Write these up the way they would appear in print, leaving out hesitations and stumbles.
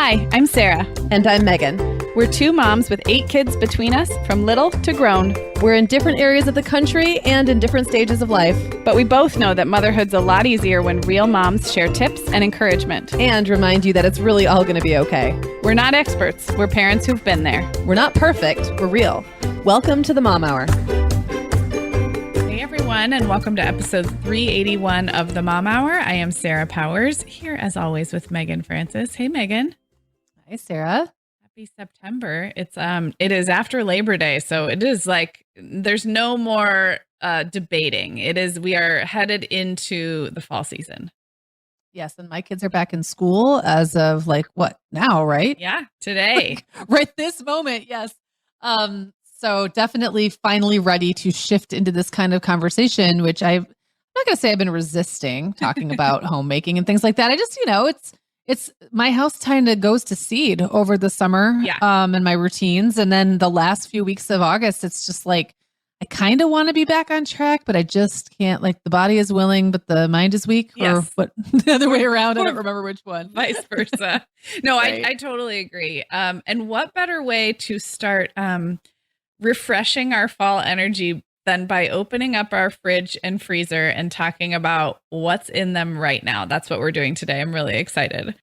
Hi, I'm Sarah. And I'm Megan. We're two moms with 8 kids between us, from little to grown. We're in different areas of the country and in different stages of life. But we both know that motherhood's a lot easier when real moms share tips and encouragement. And remind you that it's really all going to be okay. We're not experts. We're parents who've been there. We're not perfect. We're real. Welcome to the Mom Hour. Hey everyone, and welcome to episode 381 of the Mom Hour. I am Sarah Powers, here as always with Megan Francis. Hey Megan. Hi Sarah. Happy September. It is after Labor Day, so it is like there's no more debating. We are headed into the fall season. Yes, and my kids are back in school as of now, right? Yeah, today. Right this moment, yes. So definitely finally ready to shift into this kind of conversation, which I'm not going to say I've been resisting talking about homemaking and things like that. I just, it's my house kind of goes to seed over the summer, and my routines. And then the last few weeks of August, it's just like, I kind of want to be back on track, but I just can't. Like, the body is willing, but the mind is weak, or what? The other way around. I don't remember which one. Vice versa. No, Right. I totally agree. And what better way to start refreshing our fall energy than by opening up our fridge and freezer and talking about what's in them right now. That's what we're doing today. I'm really excited.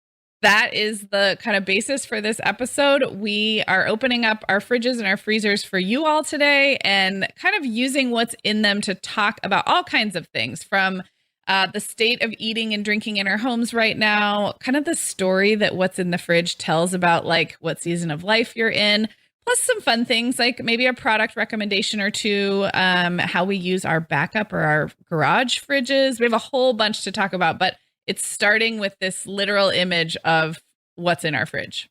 That is the kind of basis for this episode. We are opening up our fridges and our freezers for you all today and kind of using what's in them to talk about all kinds of things, from the state of eating and drinking in our homes right now, kind of the story that what's in the fridge tells about like what season of life you're in, plus some fun things like maybe a product recommendation or two, how we use our backup or our garage fridges. We have a whole bunch to talk about, but it's starting with this literal image of what's in our fridge.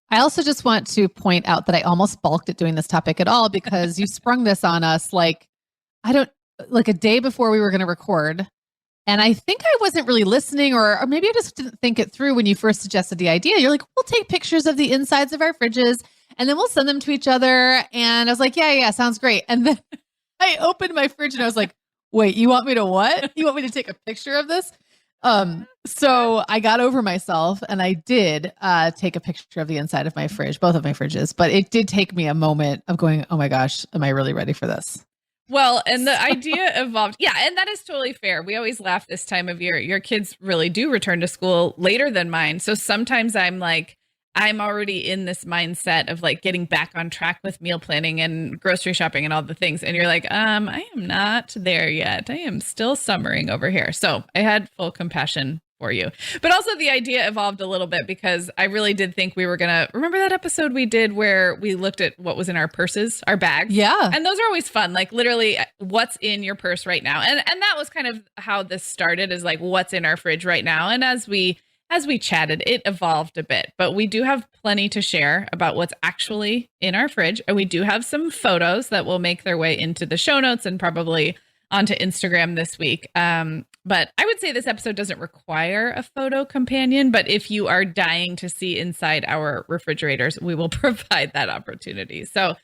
I also just want to point out that I almost balked at doing this topic at all because you sprung this on us a day before we were going to record. And I think I wasn't really listening, or maybe I just didn't think it through when you first suggested the idea. You're like, we'll take pictures of the insides of our fridges and then we'll send them to each other. And I was like, yeah, sounds great. And then I opened my fridge and I was like, wait, you want me to what? You want me to take a picture of this? So I got over myself and I did take a picture of the inside of my fridge, both of my fridges, but it did take me a moment of going, oh my gosh, am I really ready for this? Well, and the idea evolved. Yeah, and that is totally fair. We always laugh this time of year. Your kids really do return to school later than mine. So sometimes I'm already in this mindset of like getting back on track with meal planning and grocery shopping and all the things. And you're like, I am not there yet. I am still summering over here. So I had full compassion for you. But also the idea evolved a little bit because I really did think we were going to remember that episode we did where we looked at what was in our purses, our bags. Yeah. And those are always fun. Like literally what's in your purse right now. And that was kind of how this started, is like what's in our fridge right now. And as we chatted, it evolved a bit, but we do have plenty to share about what's actually in our fridge. And we do have some photos that will make their way into the show notes and probably onto Instagram this week. But I would say this episode doesn't require a photo companion, but if you are dying to see inside our refrigerators, we will provide that opportunity. So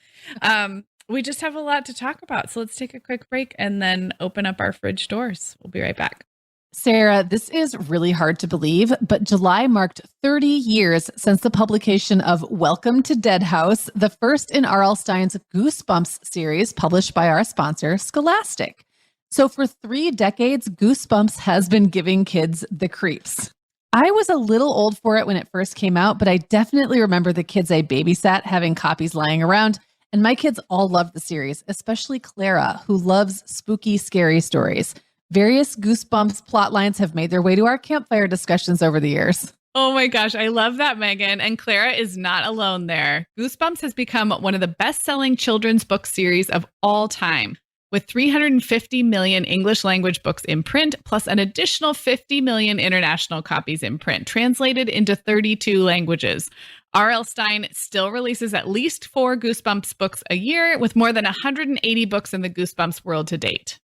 we just have a lot to talk about. So let's take a quick break and then open up our fridge doors. We'll be right back. Sarah, this is really hard to believe, but July marked 30 years since the publication of Welcome to Deadhouse, the first in R.L. Stine's Goosebumps series published by our sponsor, Scholastic. So for 3 decades, Goosebumps has been giving kids the creeps. I was a little old for it when it first came out, but I definitely remember the kids I babysat having copies lying around, and my kids all loved the series, especially Clara, who loves spooky, scary stories. Various Goosebumps plot lines have made their way to our campfire discussions over the years. Oh my gosh, I love that, Megan. And Clara is not alone there. Goosebumps has become one of the best-selling children's book series of all time, with 350 million English language books in print, plus an additional 50 million international copies in print, translated into 32 languages. R.L. Stine still releases at least 4 Goosebumps books a year, with more than 180 books in the Goosebumps world to date.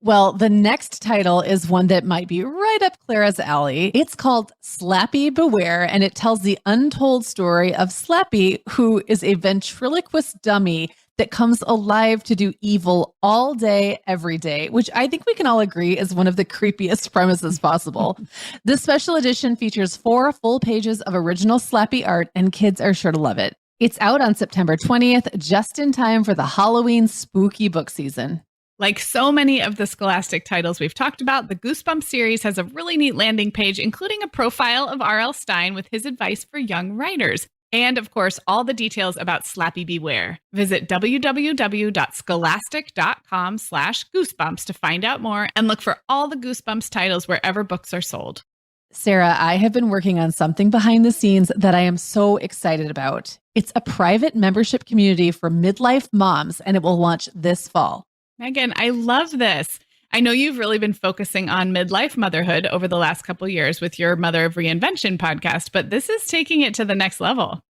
Well, the next title is one that might be right up Clara's alley. It's called Slappy Beware, and it tells the untold story of Slappy, who is a ventriloquist dummy that comes alive to do evil all day, every day, which I think we can all agree is one of the creepiest premises possible. This special edition features 4 full pages of original Slappy art, and kids are sure to love it. It's out on September 20th, just in time for the Halloween spooky book season. Like so many of the Scholastic titles we've talked about, the Goosebumps series has a really neat landing page, including a profile of R.L. Stine with his advice for young writers. And of course, all the details about Slappy Beware. Visit www.scholastic.com/goosebumps to find out more and look for all the Goosebumps titles wherever books are sold. Sarah, I have been working on something behind the scenes that I am so excited about. It's a private membership community for midlife moms, and it will launch this fall. Megan, I love this. I know you've really been focusing on midlife motherhood over the last couple of years with your Mother of Reinvention podcast, but this is taking it to the next level.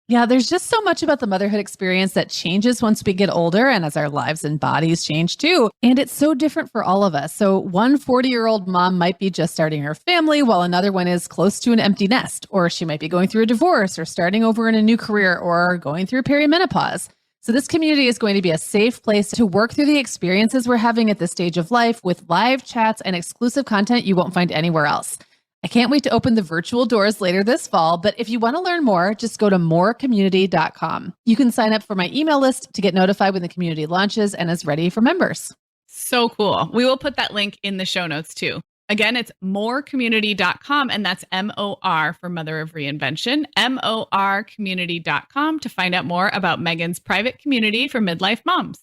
Yeah, there's just so much about the motherhood experience that changes once we get older and as our lives and bodies change too. And it's so different for all of us. So one 40-year-old mom might be just starting her family while another one is close to an empty nest, or she might be going through a divorce or starting over in a new career or going through perimenopause. So this community is going to be a safe place to work through the experiences we're having at this stage of life with live chats and exclusive content you won't find anywhere else. I can't wait to open the virtual doors later this fall, but if you want to learn more, just go to morecommunity.com. You can sign up for my email list to get notified when the community launches and is ready for members. So cool. We will put that link in the show notes too. Again, it's morecommunity.com, and that's MOR for Mother of Reinvention, morcommunity.com to find out more about Megan's private community for midlife moms.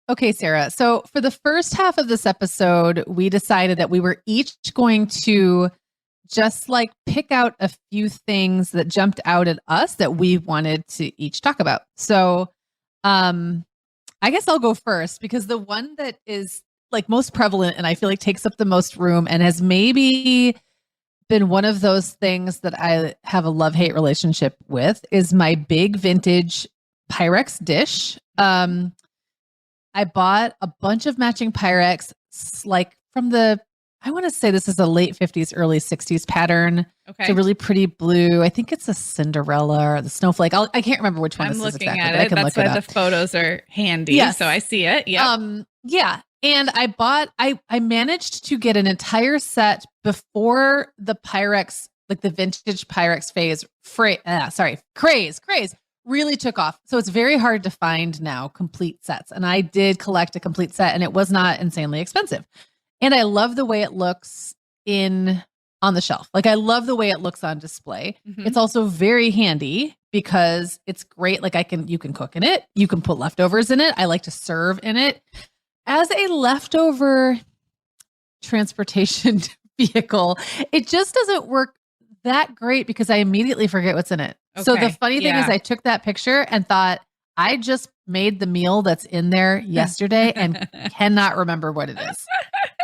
Okay, Sarah. So for the first half of this episode, we decided that we were each going to just like pick out a few things that jumped out at us that we wanted to each talk about. So I guess I'll go first because the one that is like most prevalent and I feel like takes up the most room and has maybe been one of those things that I have a love-hate relationship with is my big vintage Pyrex dish. I bought a bunch of matching Pyrex, like from the, I want to say this is a late 50s, early 60s pattern. Okay. It's a really pretty blue. I think it's a Cinderella or the snowflake. I can't remember which one I'm this is looking exactly, at but I it. can That's look it why up. the photos are handy. Yes. So I see it. Yeah. Yeah. And I bought, I managed to get an entire set before the Pyrex, like the vintage Pyrex craze really took off. So it's very hard to find now complete sets. And I did collect a complete set and it was not insanely expensive. And I love the way it looks on the shelf. Like I love the way it looks on display. Mm-hmm. It's also very handy because it's great. Like you can cook in it. You can put leftovers in it. I like to serve in it. As a leftover transportation vehicle, it just doesn't work that great because I immediately forget what's in it. Okay. So the funny thing is I took that picture and thought, I just made the meal that's in there yesterday and cannot remember what it is.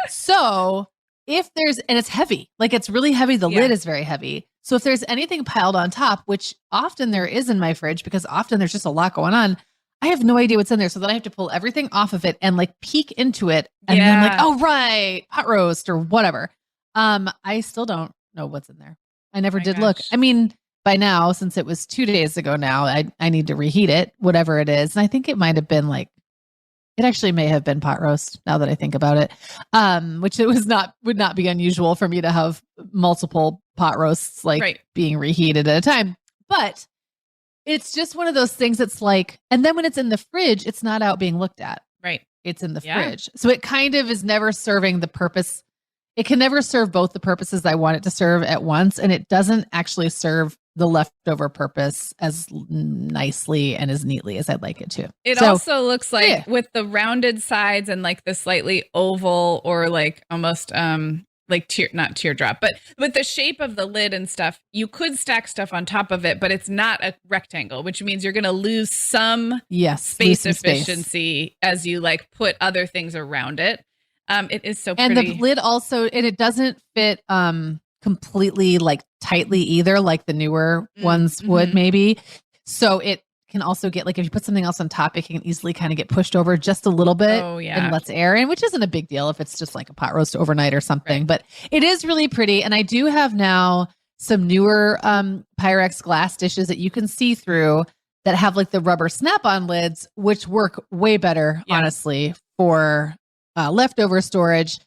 So and it's heavy, like it's really heavy. The lid is very heavy. So if there's anything piled on top, which often there is in my fridge because often there's just a lot going on, I have no idea what's in there. So then I have to pull everything off of it and like peek into it. And then like, oh, right, pot roast or whatever. I still don't know what's in there. I never did look. I mean, by now, since it was 2 days ago now, I need to reheat it, whatever it is. And I think it might have been it actually may have been pot roast now that I think about it. Which would not be unusual for me to have multiple pot roasts being reheated at a time. But it's just one of those things that's like, and then when it's in the fridge, it's not out being looked at. Right. It's in the fridge. So it kind of is never serving the purpose. It can never serve both the purposes I want it to serve at once. And it doesn't actually serve the leftover purpose as nicely and as neatly as I'd like it to. It also looks like with the rounded sides and like the slightly oval or like almost, not teardrop, but with the shape of the lid and stuff, you could stack stuff on top of it, but it's not a rectangle, which means you're going to lose some space efficiency as you like put other things around it. It is so pretty. And the lid also, and it doesn't fit completely like tightly either, like the newer ones would maybe. So it can also get like, if you put something else on top, it can easily kind of get pushed over just a little bit and lets air in, which isn't a big deal if it's just like a pot roast overnight or something, but it is really pretty. And I do have now some newer Pyrex glass dishes that you can see through that have like the rubber snap-on lids, which work way better, honestly, for leftover storage.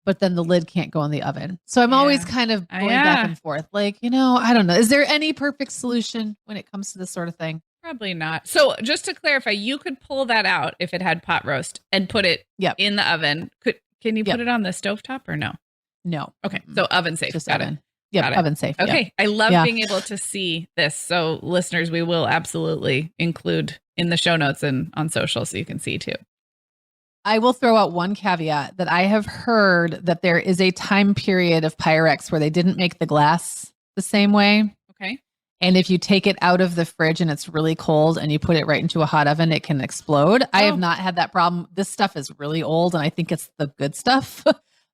But then the lid can't go in the oven. So I'm always kind of going back and forth. Like, I don't know. Is there any perfect solution when it comes to this sort of thing? Probably not. So just to clarify, you could pull that out if it had pot roast and put it in the oven. Can you put it on the stovetop or no? No. Okay. So oven safe. Just Got oven. it. Yeah, oven safe. Okay. I love being able to see this. So listeners, we will absolutely include in the show notes and on social so you can see too. I will throw out one caveat that I have heard that there is a time period of Pyrex where they didn't make the glass the same way. Okay. And if you take it out of the fridge and it's really cold and you put it right into a hot oven, it can explode. I have not had that problem. This stuff is really old and I think it's the good stuff,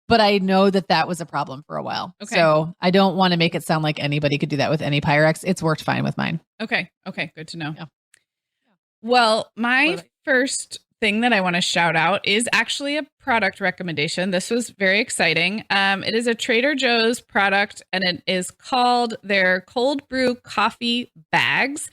but I know that was a problem for a while. Okay. So I don't want to make it sound like anybody could do that with any Pyrex. It's worked fine with mine. Okay. Okay. Good to know. Yeah. Well, my first thing that I want to shout out is actually a product recommendation. This was very exciting. It is a Trader Joe's product and it is called their cold brew coffee bags.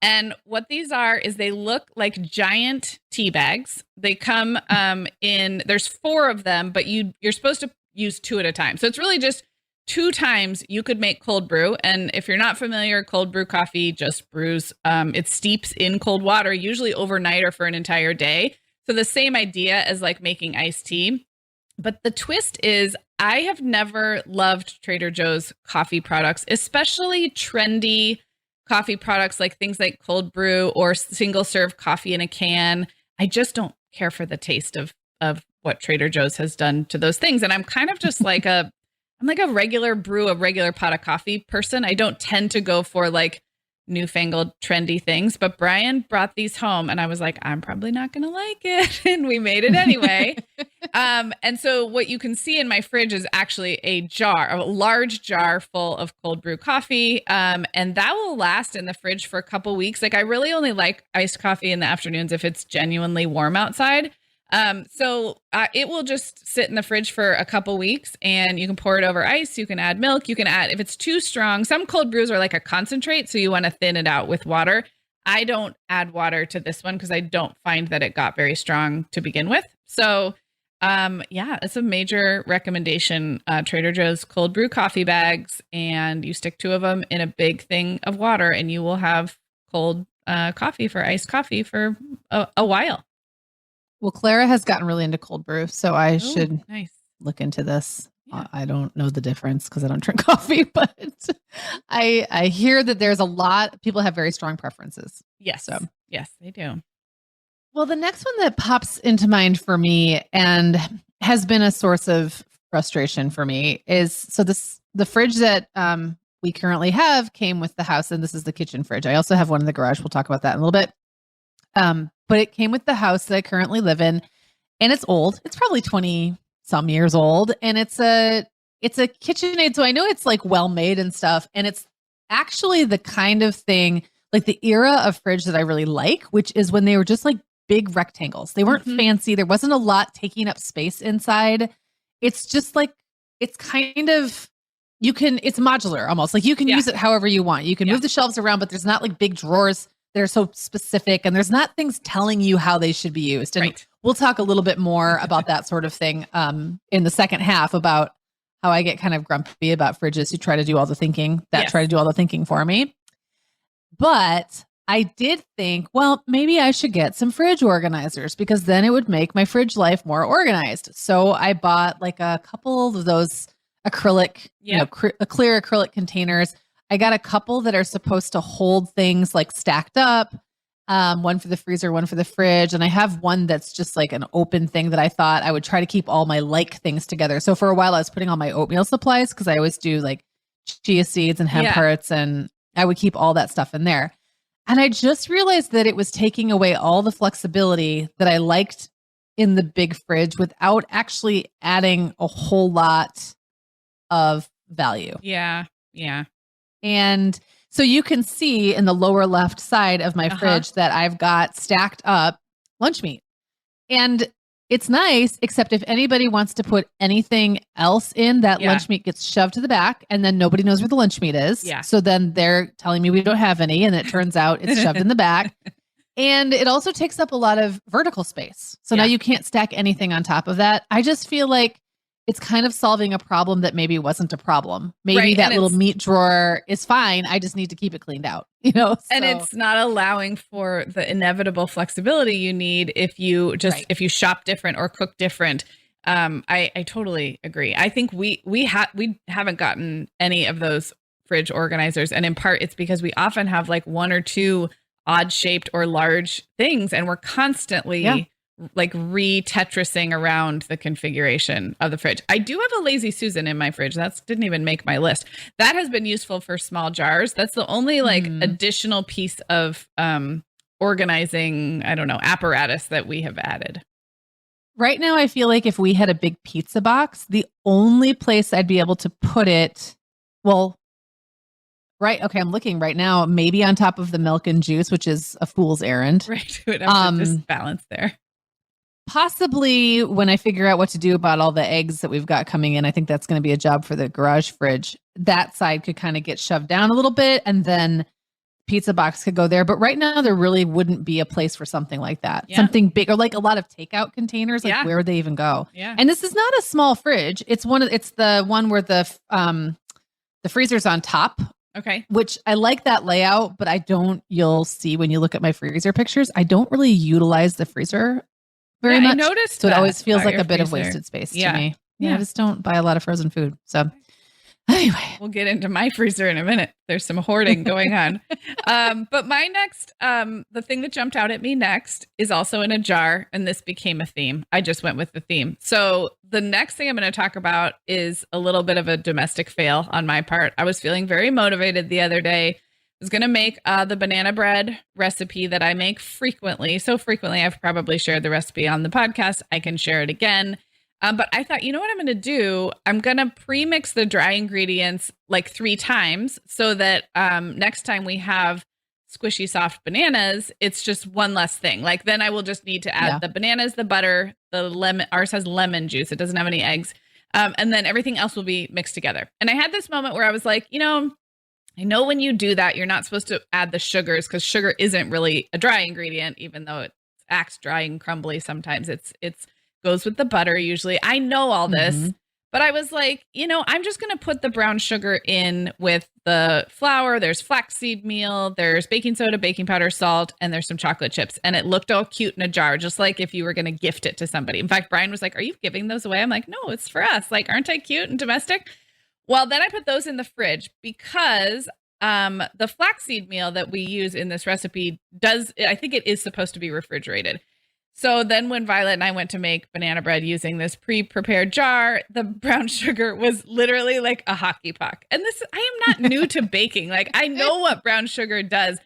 And what these are is they look like giant tea bags. They come there's 4 of them, but you're supposed to use 2 at a time. So it's really just 2 times you could make cold brew. And if you're not familiar, cold brew coffee just brews. It steeps in cold water, usually overnight or for an entire day. So the same idea as like making iced tea. But the twist is I have never loved Trader Joe's coffee products, especially trendy coffee products like things like cold brew or single serve coffee in a can. I just don't care for the taste of what Trader Joe's has done to those things. And I'm kind of just like I'm like a regular pot of coffee person. I don't tend to go for like newfangled trendy things, but Brian brought these home and I was like, I'm probably not going to like it. And we made it anyway. And so what you can see in my fridge is actually a large jar full of cold brew coffee. And that will last in the fridge for a couple weeks. Like I really only like iced coffee in the afternoons if it's genuinely warm outside. So it will just sit in the fridge for a couple weeks and you can pour it over ice. You can add milk. You can add, if it's too strong, some cold brews are like a concentrate. So you want to thin it out with water. I don't add water to this one because I don't find that it got very strong to begin with. So, it's a major recommendation. Trader Joe's cold brew coffee bags, and you stick 2 of them in a big thing of water and you will have cold coffee for iced coffee for a while. Well, Clara has gotten really into cold brew, so I should look into this. Yeah. I don't know the difference because I don't drink coffee, but I hear that there's a lot. People have very strong preferences. Yes. So yes, they do. Well, the next one that pops into mind for me and has been a source of frustration for me is the fridge that we currently have came with the house, and this is the kitchen fridge. I also have one in the garage. We'll talk about that in a little bit. But it came with the house that I currently live in, and it's old. It's probably 20 some years old, and it's a KitchenAid. So I know it's like well made and stuff. And it's actually the kind of thing, like the era of fridge that I really like, which is when they were just like big rectangles. They weren't fancy. There wasn't a lot taking up space inside. It's just like, it's kind of, it's modular almost. Like you can use it however you want. You can move the shelves around, but there's not like big drawers that are so specific, and there's not things telling you how they should be used. And we'll talk a little bit more about that sort of thing in the second half about how I get kind of grumpy about fridges who try to do all the thinking for me. But I did think, well, maybe I should get some fridge organizers because then it would make my fridge life more organized. So I bought like a couple of those acrylic, clear acrylic containers. I got a couple that are supposed to hold things like stacked up, one for the freezer, one for the fridge. And I have one that's just like an open thing that I thought I would try to keep all my things together. So for a while I was putting all my oatmeal supplies because I always do like chia seeds and hemp hearts, and I would keep all that stuff in there. And I just realized that it was taking away all the flexibility that I liked in the big fridge without actually adding a whole lot of value. Yeah. Yeah. And so you can see in the lower left side of my fridge that I've got stacked up lunch meat. And it's nice, except if anybody wants to put anything else in, that lunch meat gets shoved to the back and then nobody knows where the lunch meat is. Yeah. So then they're telling me we don't have any, and it turns out it's shoved in the back. And it also takes up a lot of vertical space. So now you can't stack anything on top of that. I just feel like it's kind of solving a problem that maybe wasn't a problem. Maybe that little meat drawer is fine. I just need to keep it cleaned out, you know? So. And it's not allowing for the inevitable flexibility you need if you just, if you shop different or cook different. I totally agree. I think we haven't gotten any of those fridge organizers. And in part, it's because we often have like one or two odd shaped or large things, and we're constantly like re-tetrising around the configuration of the fridge. I do have a Lazy Susan in my fridge. That didn't even make my list. That has been useful for small jars. That's the only like additional piece of organizing, I don't know, apparatus that we have added. Right now, I feel like if we had a big pizza box, the only place I'd be able to put it, okay, I'm looking right now, maybe on top of the milk and juice, which is a fool's errand. Right. It would have to just balance there. Possibly when I figure out what to do about all the eggs that we've got coming in, I think that's going to be a job for the garage fridge. That side could kind of get shoved down a little bit, and then pizza box could go there. But right now, there really wouldn't be a place for something like that. Yeah. Something big, or like a lot of takeout containers. Like where would they even go? Yeah. And this is not a small fridge. It's the one where the freezer's on top. Okay. Which I like that layout, but you'll see when you look at my freezer pictures, I don't really utilize the freezer very much. I noticed so it always feels like a bit of wasted space to me. Yeah, I just don't buy a lot of frozen food. So anyway, we'll get into my freezer in a minute. There's some hoarding going on. But my next, the thing that jumped out at me next is also in a jar, and this became a theme. I just went with the theme. So the next thing I'm going to talk about is a little bit of a domestic fail on my part. I was feeling very motivated the other day. I was going to make the banana bread recipe that I make frequently. So frequently, I've probably shared the recipe on the podcast. I can share it again. But I thought, you know what I'm going to do? I'm going to pre-mix the dry ingredients like 3 times so that next time we have squishy soft bananas, it's just one less thing. Like then I will just need to add the bananas, the butter, the lemon. Ours has lemon juice. It doesn't have any eggs. And then everything else will be mixed together. And I had this moment where I was like, I know when you do that, you're not supposed to add the sugars because sugar isn't really a dry ingredient, even though it acts dry and crumbly sometimes. It's goes with the butter usually. I know all this, but I was like, I'm just going to put the brown sugar in with the flour. There's flaxseed meal, there's baking soda, baking powder, salt, and there's some chocolate chips. And it looked all cute in a jar, just like if you were going to gift it to somebody. In fact, Brian was like, are you giving those away? I'm like, no, it's for us. Like, aren't I cute and domestic? Well, then I put those in the fridge because the flaxseed meal that we use in this recipe I think it is supposed to be refrigerated. So then when Violet and I went to make banana bread using this pre-prepared jar, the brown sugar was literally like a hockey puck. And I am not new to baking. Like I know what brown sugar does.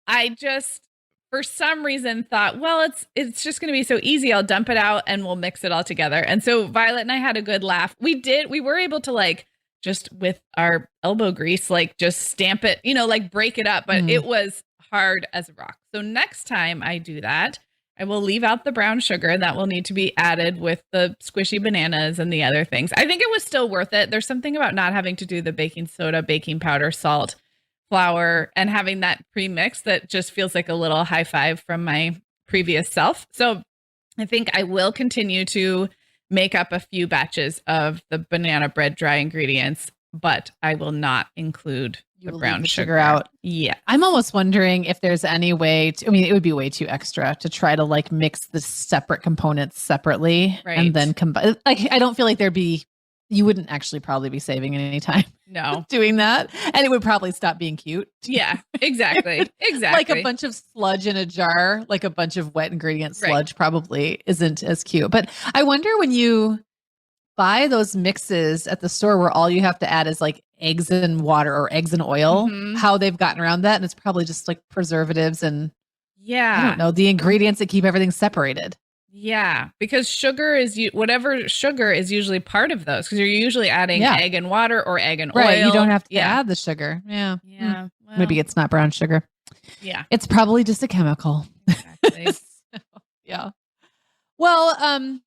I just, for some reason thought, well, it's just going to be so easy. I'll dump it out and we'll mix it all together. And so Violet and I had a good laugh. We were able to like, just with our elbow grease, like just stamp it, like break it up, but it was hard as a rock. So next time I do that, I will leave out the brown sugar that will need to be added with the squishy bananas and the other things. I think it was still worth it. There's something about not having to do the baking soda, baking powder, salt, flour, and having that pre-mix that just feels like a little high five from my previous self. So I think I will continue to make up a few batches of the banana bread dry ingredients, but I will not include the brown sugar out. Yeah. I'm almost wondering if there's any way it would be way too extra to try to like mix the separate components separately and then combine. Like, I don't feel like you wouldn't actually probably be saving any time. No. Doing that. And it would probably stop being cute. Yeah, exactly. Like a bunch of sludge in a jar, like a bunch of wet ingredient sludge probably isn't as cute. But I wonder when you buy those mixes at the store where all you have to add is like eggs and water or eggs and oil, how they've gotten around that. And it's probably just like preservatives and I don't know, the ingredients that keep everything separated. Yeah, because whatever sugar is usually part of those, because you're usually adding egg and water or egg and oil. You don't have to add the sugar. Yeah. Yeah. Well, maybe it's not brown sugar. Yeah. It's probably just a chemical. Exactly. Yeah. Well,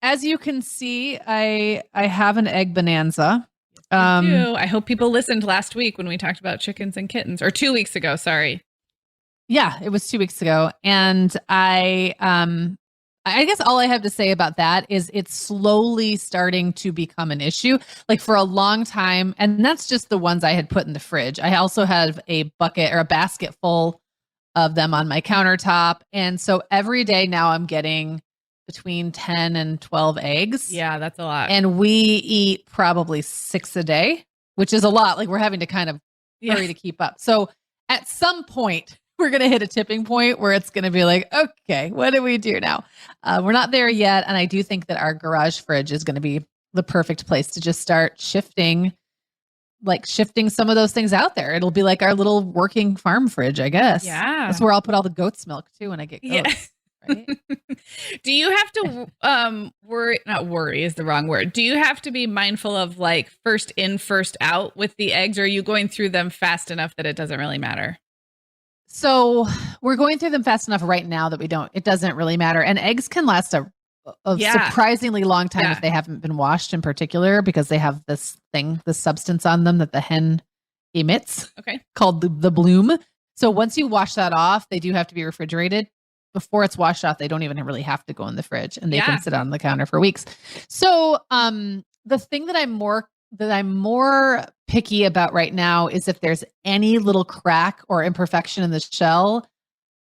as you can see, I have an egg bonanza. I do. I hope people listened last week when we talked about chickens and kittens, or 2 weeks ago. Sorry. Yeah, it was 2 weeks ago. And I guess all I have to say about that is it's slowly starting to become an issue. Like for a long time, and that's just the ones I had put in the fridge. I also have a bucket or a basket full of them on my countertop. And so every day now I'm getting between 10 and 12 eggs. Yeah, that's a lot. And we eat probably 6 a day, which is a lot. Like we're having to kind of hurry to keep up. So at some point, we're going to hit a tipping point where it's going to be like, okay, what do we do now? We're not there yet. And I do think that our garage fridge is going to be the perfect place to just start shifting some of those things out there. It'll be like our little working farm fridge, I guess. Yeah. That's where I'll put all the goat's milk too when I get goats. Yeah. Right? Do you have to not worry is the wrong word. Do you have to be mindful of like first in, first out with the eggs? Or are you going through them fast enough that it doesn't really matter? So we're going through them fast enough right now that it doesn't really matter. And eggs can last a surprisingly long time if they haven't been washed in particular, because they have this substance on them that the hen emits called the bloom. So once you wash that off, they do have to be refrigerated. Before it's washed off, they don't even really have to go in the fridge, and they can sit on the counter for weeks. So the thing that I'm more picky about right now is if there's any little crack or imperfection in the shell,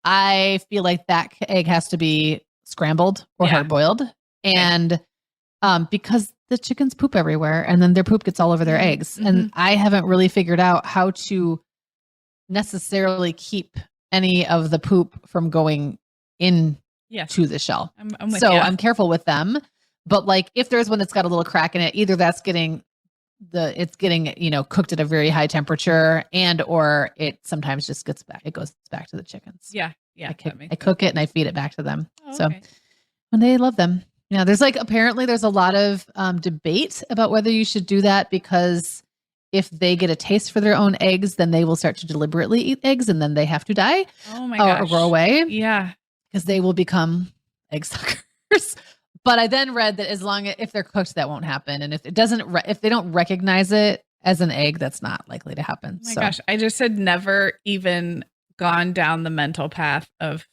I feel like that egg has to be scrambled or hard boiled. And because the chickens poop everywhere and then their poop gets all over their eggs. Mm-hmm. And I haven't really figured out how to necessarily keep any of the poop from going in to the shell. I'm careful with them. But like if there's one that's got a little crack in it, either that's getting cooked at a very high temperature, and or it sometimes just goes back to the chickens. Yeah. I cook it and I feed it back to them. So and they love them. Apparently there's a lot of debate about whether you should do that, because if they get a taste for their own eggs, then they will start to deliberately eat eggs, and then they have to die. Oh my gosh. Or go away. Yeah. Because they will become egg suckers. But I then read that if they're cooked, that won't happen. And if they don't recognize it as an egg, that's not likely to happen. Oh my gosh. I just had never even gone down the mental path of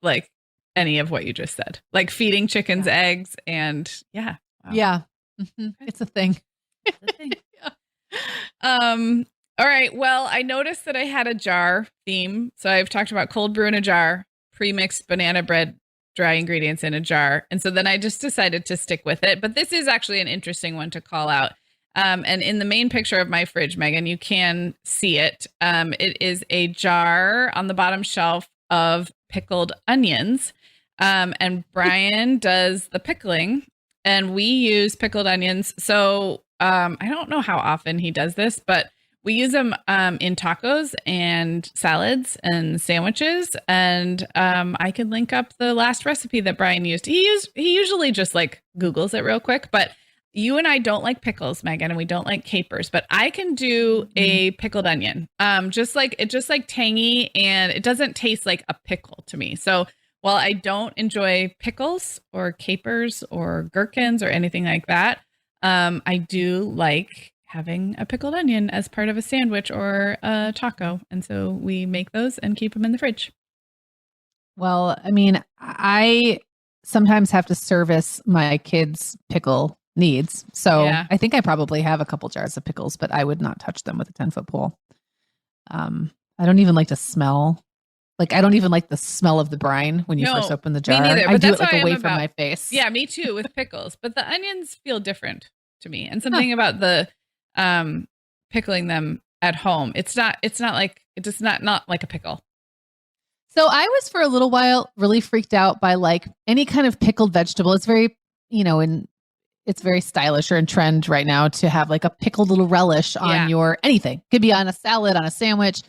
like any of what you just said, like feeding chickens eggs and wow. Yeah. Mm-hmm. It's a thing. All right. Well, I noticed that I had a jar theme. So I've talked about cold brew in a jar, pre-mixed banana bread, dry ingredients in a jar. And so then I just decided to stick with it. But this is actually an interesting one to call out. And in the main picture of my fridge, Megan, you can see it. It is a jar on the bottom shelf of pickled onions. And Brian does the pickling, and we use pickled onions. So I don't know how often he does this, but we use them in tacos and salads and sandwiches. And I could link up the last recipe that Brian used. He usually just like Googles it real quick, but you and I don't like pickles, Megan, and we don't like capers, but I can do a pickled onion. Just like tangy, and it doesn't taste like a pickle to me. So while I don't enjoy pickles or capers or gherkins or anything like that, I do like having a pickled onion as part of a sandwich or a taco. And so we make those and keep them in the fridge. Well, I mean, I sometimes have to service my kids' pickle needs. So I think I probably have a couple jars of pickles, but I would not touch them with a 10-foot pole. I don't even like to smell. Like, I don't even like the smell of the brine when you first open the jar. Me neither, I do it like away from my face. Yeah, me too with pickles. But the onions feel different to me. And something about the pickling them at home. It's not like a pickle. So I was for a little while really freaked out by like any kind of pickled vegetable. It's very, it's very stylish or in trend right now to have like a pickled little relish on your anything. Could be on a salad, on a sandwich.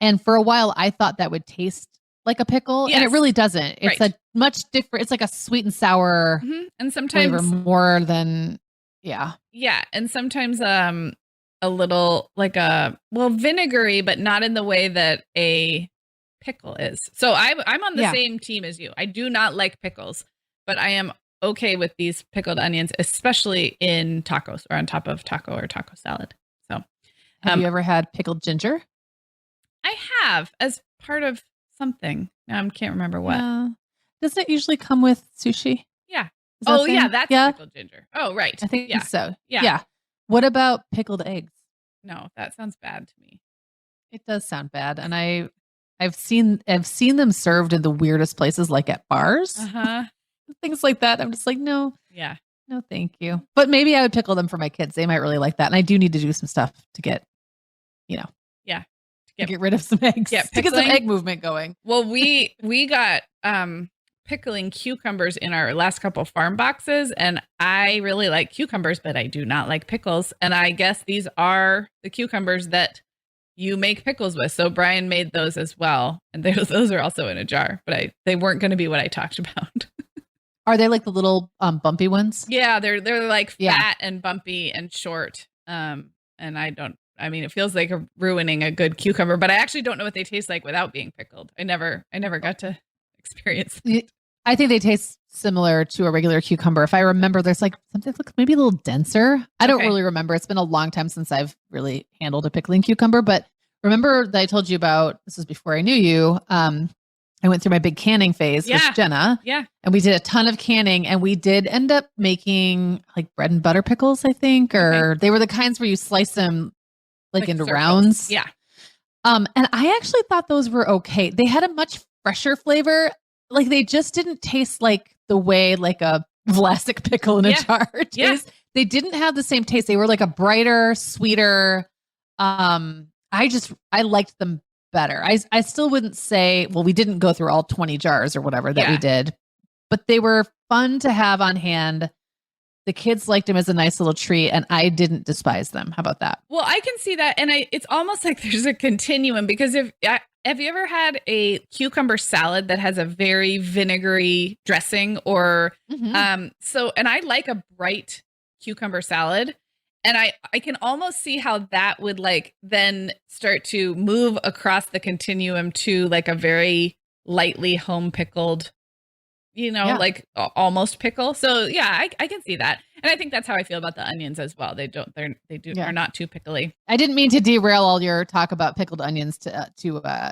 And for a while I thought that would taste like a pickle, and it really doesn't. It's a much different, it's like a sweet and sour and sometimes flavor more than and sometimes a little like vinegary, but not in the way that a pickle is. So I'm on the same team as you. I do not like pickles, but I am okay with these pickled onions, especially in tacos or on top of taco or taco salad. So, Have you ever had pickled ginger? I have as part of something. I can't remember what. Yeah. Doesn't it usually come with sushi? Yeah. Is that a thing? Yeah, that's Yeah. pickled ginger. Oh, right. I think so. Yeah. Yeah. What about pickled eggs? No, that sounds bad to me. It does sound bad, and I've seen them served in the weirdest places, like at bars, things like that. I'm just like, no, yeah, no, thank you. But maybe I would pickle them for my kids. They might really like that, and I do need to do some stuff to get, to get rid of some eggs, to get some egg movement going. Well, we got pickling cucumbers in our last couple farm boxes, and I really like cucumbers, but I do not like pickles. And I guess these are the cucumbers that you make pickles with. So Brian made those as well, and those are also in a jar, but they weren't going to be what I talked about. Are they like the little bumpy ones? Yeah, they're like fat and bumpy and short. And it feels like ruining a good cucumber, but I actually don't know what they taste like without being pickled. I never got to experience it. I think they taste similar to a regular cucumber. If I remember, there's like something that looks maybe a little denser. I don't really remember. It's been a long time since I've really handled a pickling cucumber, but remember that I told you about, this was before I knew you. I went through my big canning phase with Jenna. Yeah. And we did a ton of canning, and we did end up making like bread and butter pickles, I think, or they were the kinds where you slice them like into circles. Rounds. Yeah. And I actually thought those were okay. They had a much fresher flavor. Like they just didn't taste like the way like a Vlasic pickle in a jar tastes. Yeah. They didn't have the same taste. They were like a brighter, sweeter. I liked them better. I still wouldn't say, well, we didn't go through all 20 jars or whatever that we did, but they were fun to have on hand. The kids liked them as a nice little treat, and I didn't despise them. How about that? Well, I can see that. And it's almost like there's a continuum, because have you ever had a cucumber salad that has a very vinegary dressing or, and I like a bright cucumber salad, and I can almost see how that would like then start to move across the continuum to like a very lightly home pickled, like almost pickle. So yeah, I can see that. And I think that's how I feel about the onions as well. They're not too pickly. I didn't mean to derail all your talk about pickled onions to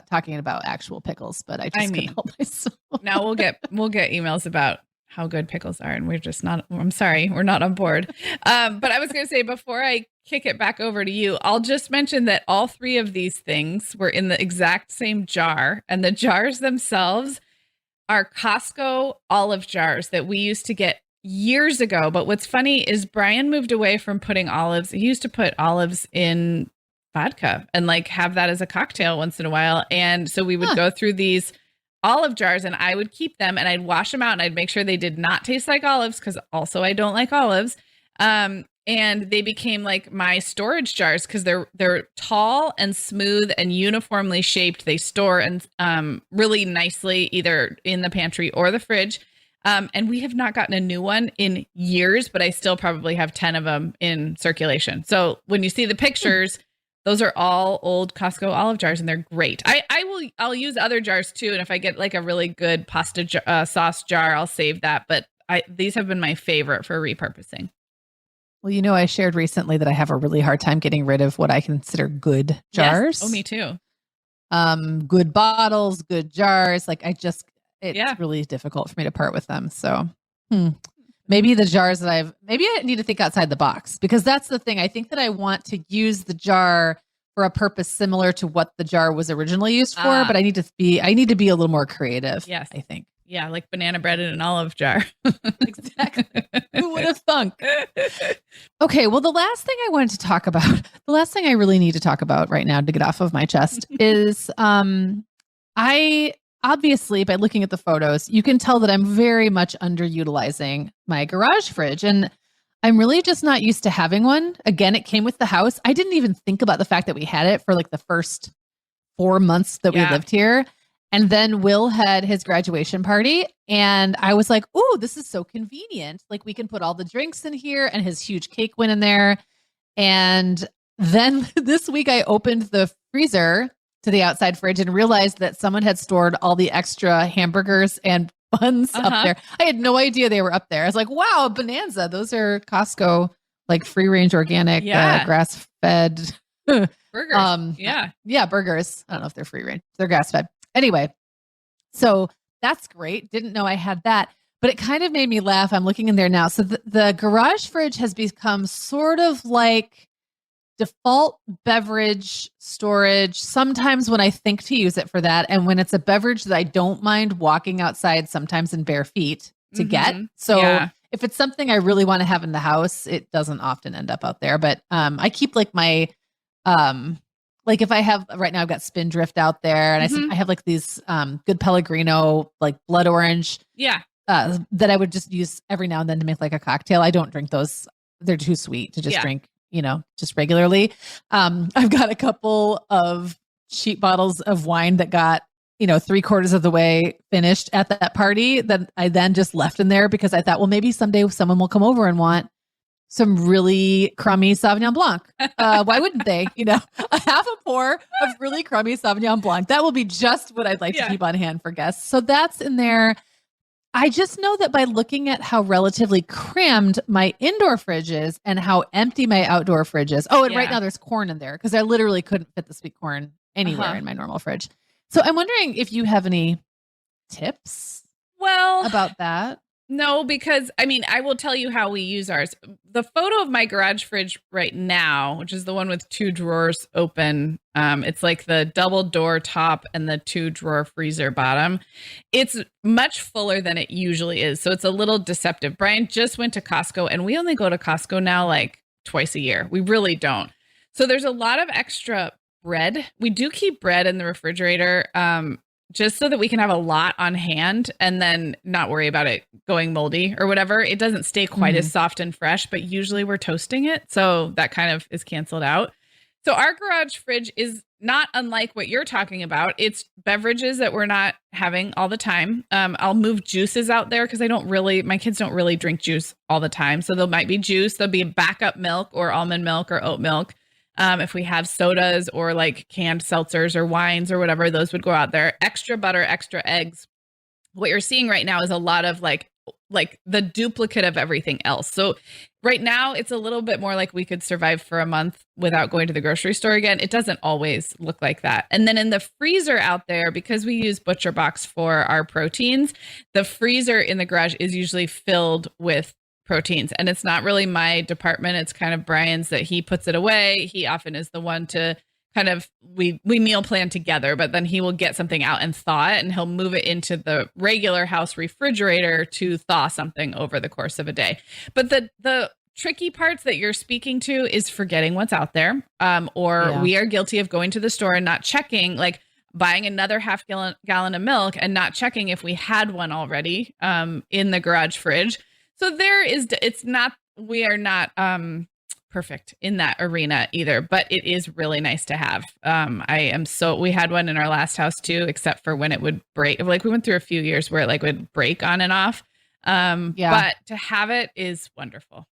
talking about actual pickles, but I couldn't help myself. Now we'll get emails about how good pickles are, and we're just not, I'm sorry, we're not on board. But I was going to say, before I kick it back over to you, I'll just mention that all three of these things were in the exact same jar, and the jars themselves are Costco olive jars that we used to get years ago. But what's funny is Brian moved away from putting olives. He used to put olives in vodka and like have that as a cocktail once in a while. And so we would go through these olive jars, and I would keep them, and I'd wash them out, and I'd make sure they did not taste like olives, because also I don't like olives. And they became like my storage jars, because they're tall and smooth and uniformly shaped. They store and really nicely either in the pantry or the fridge. And we have not gotten a new one in years, but I still probably have 10 of them in circulation. So when you see the pictures, those are all old Costco olive jars, and they're great. I'll use other jars too. And if I get like a really good pasta sauce jar, I'll save that. But these have been my favorite for repurposing. Well, I shared recently that I have a really hard time getting rid of what I consider good jars. Yes. Oh, me too. Good bottles, good jars. Like it's really difficult for me to part with them. So maybe the jars that maybe I need to think outside the box, because that's the thing. I think that I want to use the jar for a purpose similar to what the jar was originally used for, but I need to be a little more creative. Yes. I think. Yeah, like banana bread in an olive jar. Exactly. Who would have thunk? Okay, well, the last thing I really need to talk about right now to get off of my chest is I obviously, by looking at the photos, you can tell that I'm very much underutilizing my garage fridge, and I'm really just not used to having one. Again, it came with the house. I didn't even think about the fact that we had it for like the first 4 months that we lived here. And then Will had his graduation party, and I was like, "Oh, this is so convenient. Like we can put all the drinks in here," and his huge cake went in there. And then this week I opened the freezer to the outside fridge and realized that someone had stored all the extra hamburgers and buns up there. I had no idea they were up there. I was like, wow, Bonanza. Those are Costco, like free range organic, grass fed burgers. Yeah, burgers. I don't know if they're free range. They're grass fed. Anyway, so that's great. Didn't know I had that, but it kind of made me laugh. I'm looking in there now. So the garage fridge has become sort of like default beverage storage. Sometimes when I think to use it for that, and when it's a beverage that I don't mind walking outside, sometimes in bare feet to get. So if it's something I really want to have in the house, it doesn't often end up out there. But I keep like my like if I have right now, I've got Spindrift out there, and I have like these Good Pellegrino, like blood orange, that I would just use every now and then to make like a cocktail. I don't drink those; they're too sweet to just drink, just regularly. I've got a couple of cheap bottles of wine that got 3/4 of the way finished at that party that I then just left in there because I thought, well, maybe someday someone will come over and want some really crummy Sauvignon Blanc. Why wouldn't they? A half a pour of really crummy Sauvignon Blanc. That will be just what I'd like to keep on hand for guests. So that's in there. I just know that by looking at how relatively crammed my indoor fridge is and how empty my outdoor fridge is. Oh, and right now there's corn in there because I literally couldn't fit the sweet corn anywhere in my normal fridge. So I'm wondering if you have any tips about that. No, because I will tell you how we use ours. The photo of my garage fridge right now, which is the one with 2 drawers open. It's like the double door top and the 2 drawer freezer bottom. It's much fuller than it usually is. So it's a little deceptive. Brian just went to Costco, and we only go to Costco now like twice a year. We really don't. So there's a lot of extra bread. We do keep bread in the refrigerator. Just so that we can have a lot on hand and then not worry about it going moldy or whatever. It doesn't stay quite as soft and fresh, but usually we're toasting it. So that kind of is canceled out. So our garage fridge is not unlike what you're talking about. It's beverages that we're not having all the time. I'll move juices out there because my kids don't really drink juice all the time. So there might be juice. There'll be backup milk or almond milk or oat milk. If we have sodas or like canned seltzers or wines or whatever, those would go out there. Extra butter, extra eggs. What you're seeing right now is a lot of like the duplicate of everything else. So right now it's a little bit more like we could survive for a month without going to the grocery store again. It doesn't always look like that. And then in the freezer out there, because we use ButcherBox for our proteins, the freezer in the garage is usually filled with proteins, and it's not really my department. It's kind of Brian's that he puts it away. He often is the one to kind of, we meal plan together, but then he will get something out and thaw it, and he'll move it into the regular house refrigerator to thaw something over the course of a day. But the tricky parts that you're speaking to is forgetting what's out there. We are guilty of going to the store and not checking, like buying another half gallon of milk and not checking if we had one already in the garage fridge. So we are not perfect in that arena either, but it is really nice to have. We had one in our last house too, except for when it would break. Like we went through a few years where it like would break on and off. But to have it is wonderful.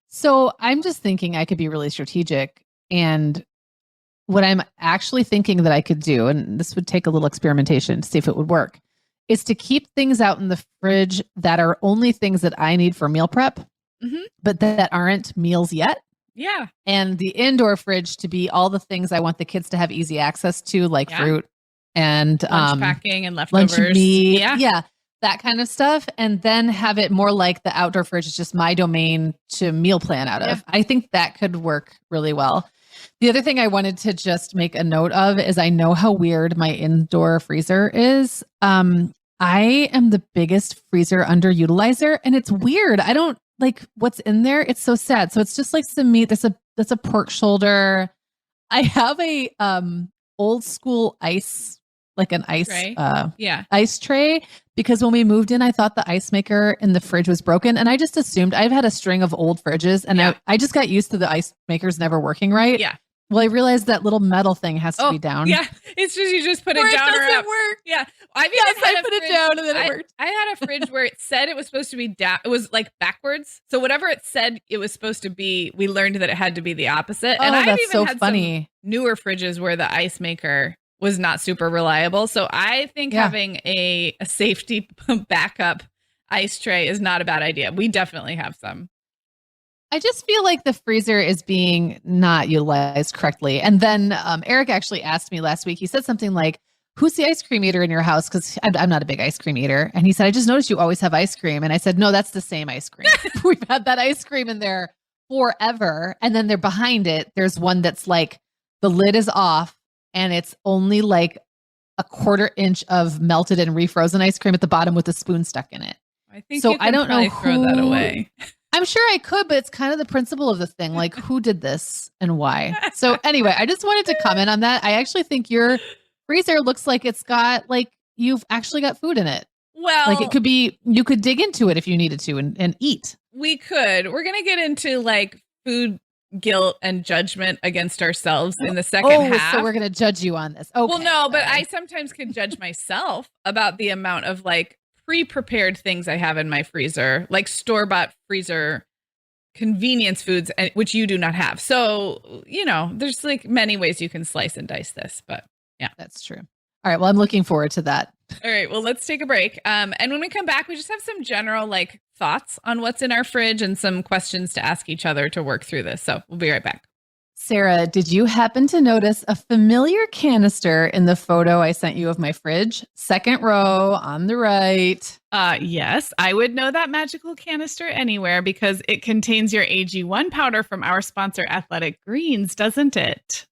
So I'm just thinking I could be really strategic, and what I'm actually thinking that I could do, and this would take a little experimentation to see if it would work, is to keep things out in the fridge that are only things that I need for meal prep, but that aren't meals yet. Yeah. And the indoor fridge to be all the things I want the kids to have easy access to, like fruit and lunch packing and leftovers. Lunch meat. Yeah. That kind of stuff. And then have it more like the outdoor fridge is just my domain to meal plan out of. I think that could work really well. The other thing I wanted to just make a note of is I know how weird my indoor freezer is. I am the biggest freezer underutilizer, and it's weird. I don't like what's in there. It's so sad. So it's just like some meat. That's a pork shoulder. I have a old school ice, like an ice tray. Ice tray, because when we moved in, I thought the ice maker in the fridge was broken, and I just assumed I've had a string of old fridges, and I just got used to the ice makers never working right. Yeah. Well, I realized that little metal thing has to be down. Yeah, it's just you just put it down or up. Work. Yeah, I put it down and then it worked. I had a fridge where it said it was supposed to be down. It was like backwards. So whatever it said it was supposed to be, we learned that it had to be the opposite. And I've even had some newer fridges where the ice maker was not super reliable. So I think Yeah. having a safety backup ice tray is not a bad idea. We definitely have some. I just feel like the freezer is being not utilized correctly. And then Eric actually asked me last week, he said something like, who's the ice cream eater in your house? Because I'm not a big ice cream eater. And he said, I just noticed you always have ice cream. And I said, no, that's the same ice cream. We've had that ice cream in there forever. And then they're behind it. There's one that's like the lid is off and it's only like a 1/4 inch of melted and refrozen ice cream at the bottom with a spoon stuck in it. I think So you can I don't know throw that away. I'm sure I could, but it's kind of the principle of the thing. Like, who did this and why? So, anyway, I just wanted to comment on that. I actually think your freezer looks like it's got, like, you've actually got food in it. Well, Like, it could be, you could dig into it if you needed to and eat. we could. We're going to get into like food guilt and judgment against ourselves in the second half. So we're going to judge you on this. Okay. Well, no, but All right. I sometimes can judge myself about the amount of like pre-prepared things I have in my freezer, like store-bought freezer convenience foods, which you do not have. So, there's like many ways you can slice and dice this, but yeah. That's true. All right. Well, I'm looking forward to that. All right. Well, let's take a break. And when we come back, we just have some general like thoughts on what's in our fridge and some questions to ask each other to work through this. So we'll be right back. Sarah, did you happen to notice a familiar canister in the photo I sent you of my fridge? Second row on the right. Yes, I would know that magical canister anywhere because it contains your AG1 powder from our sponsor, Athletic Greens, doesn't it?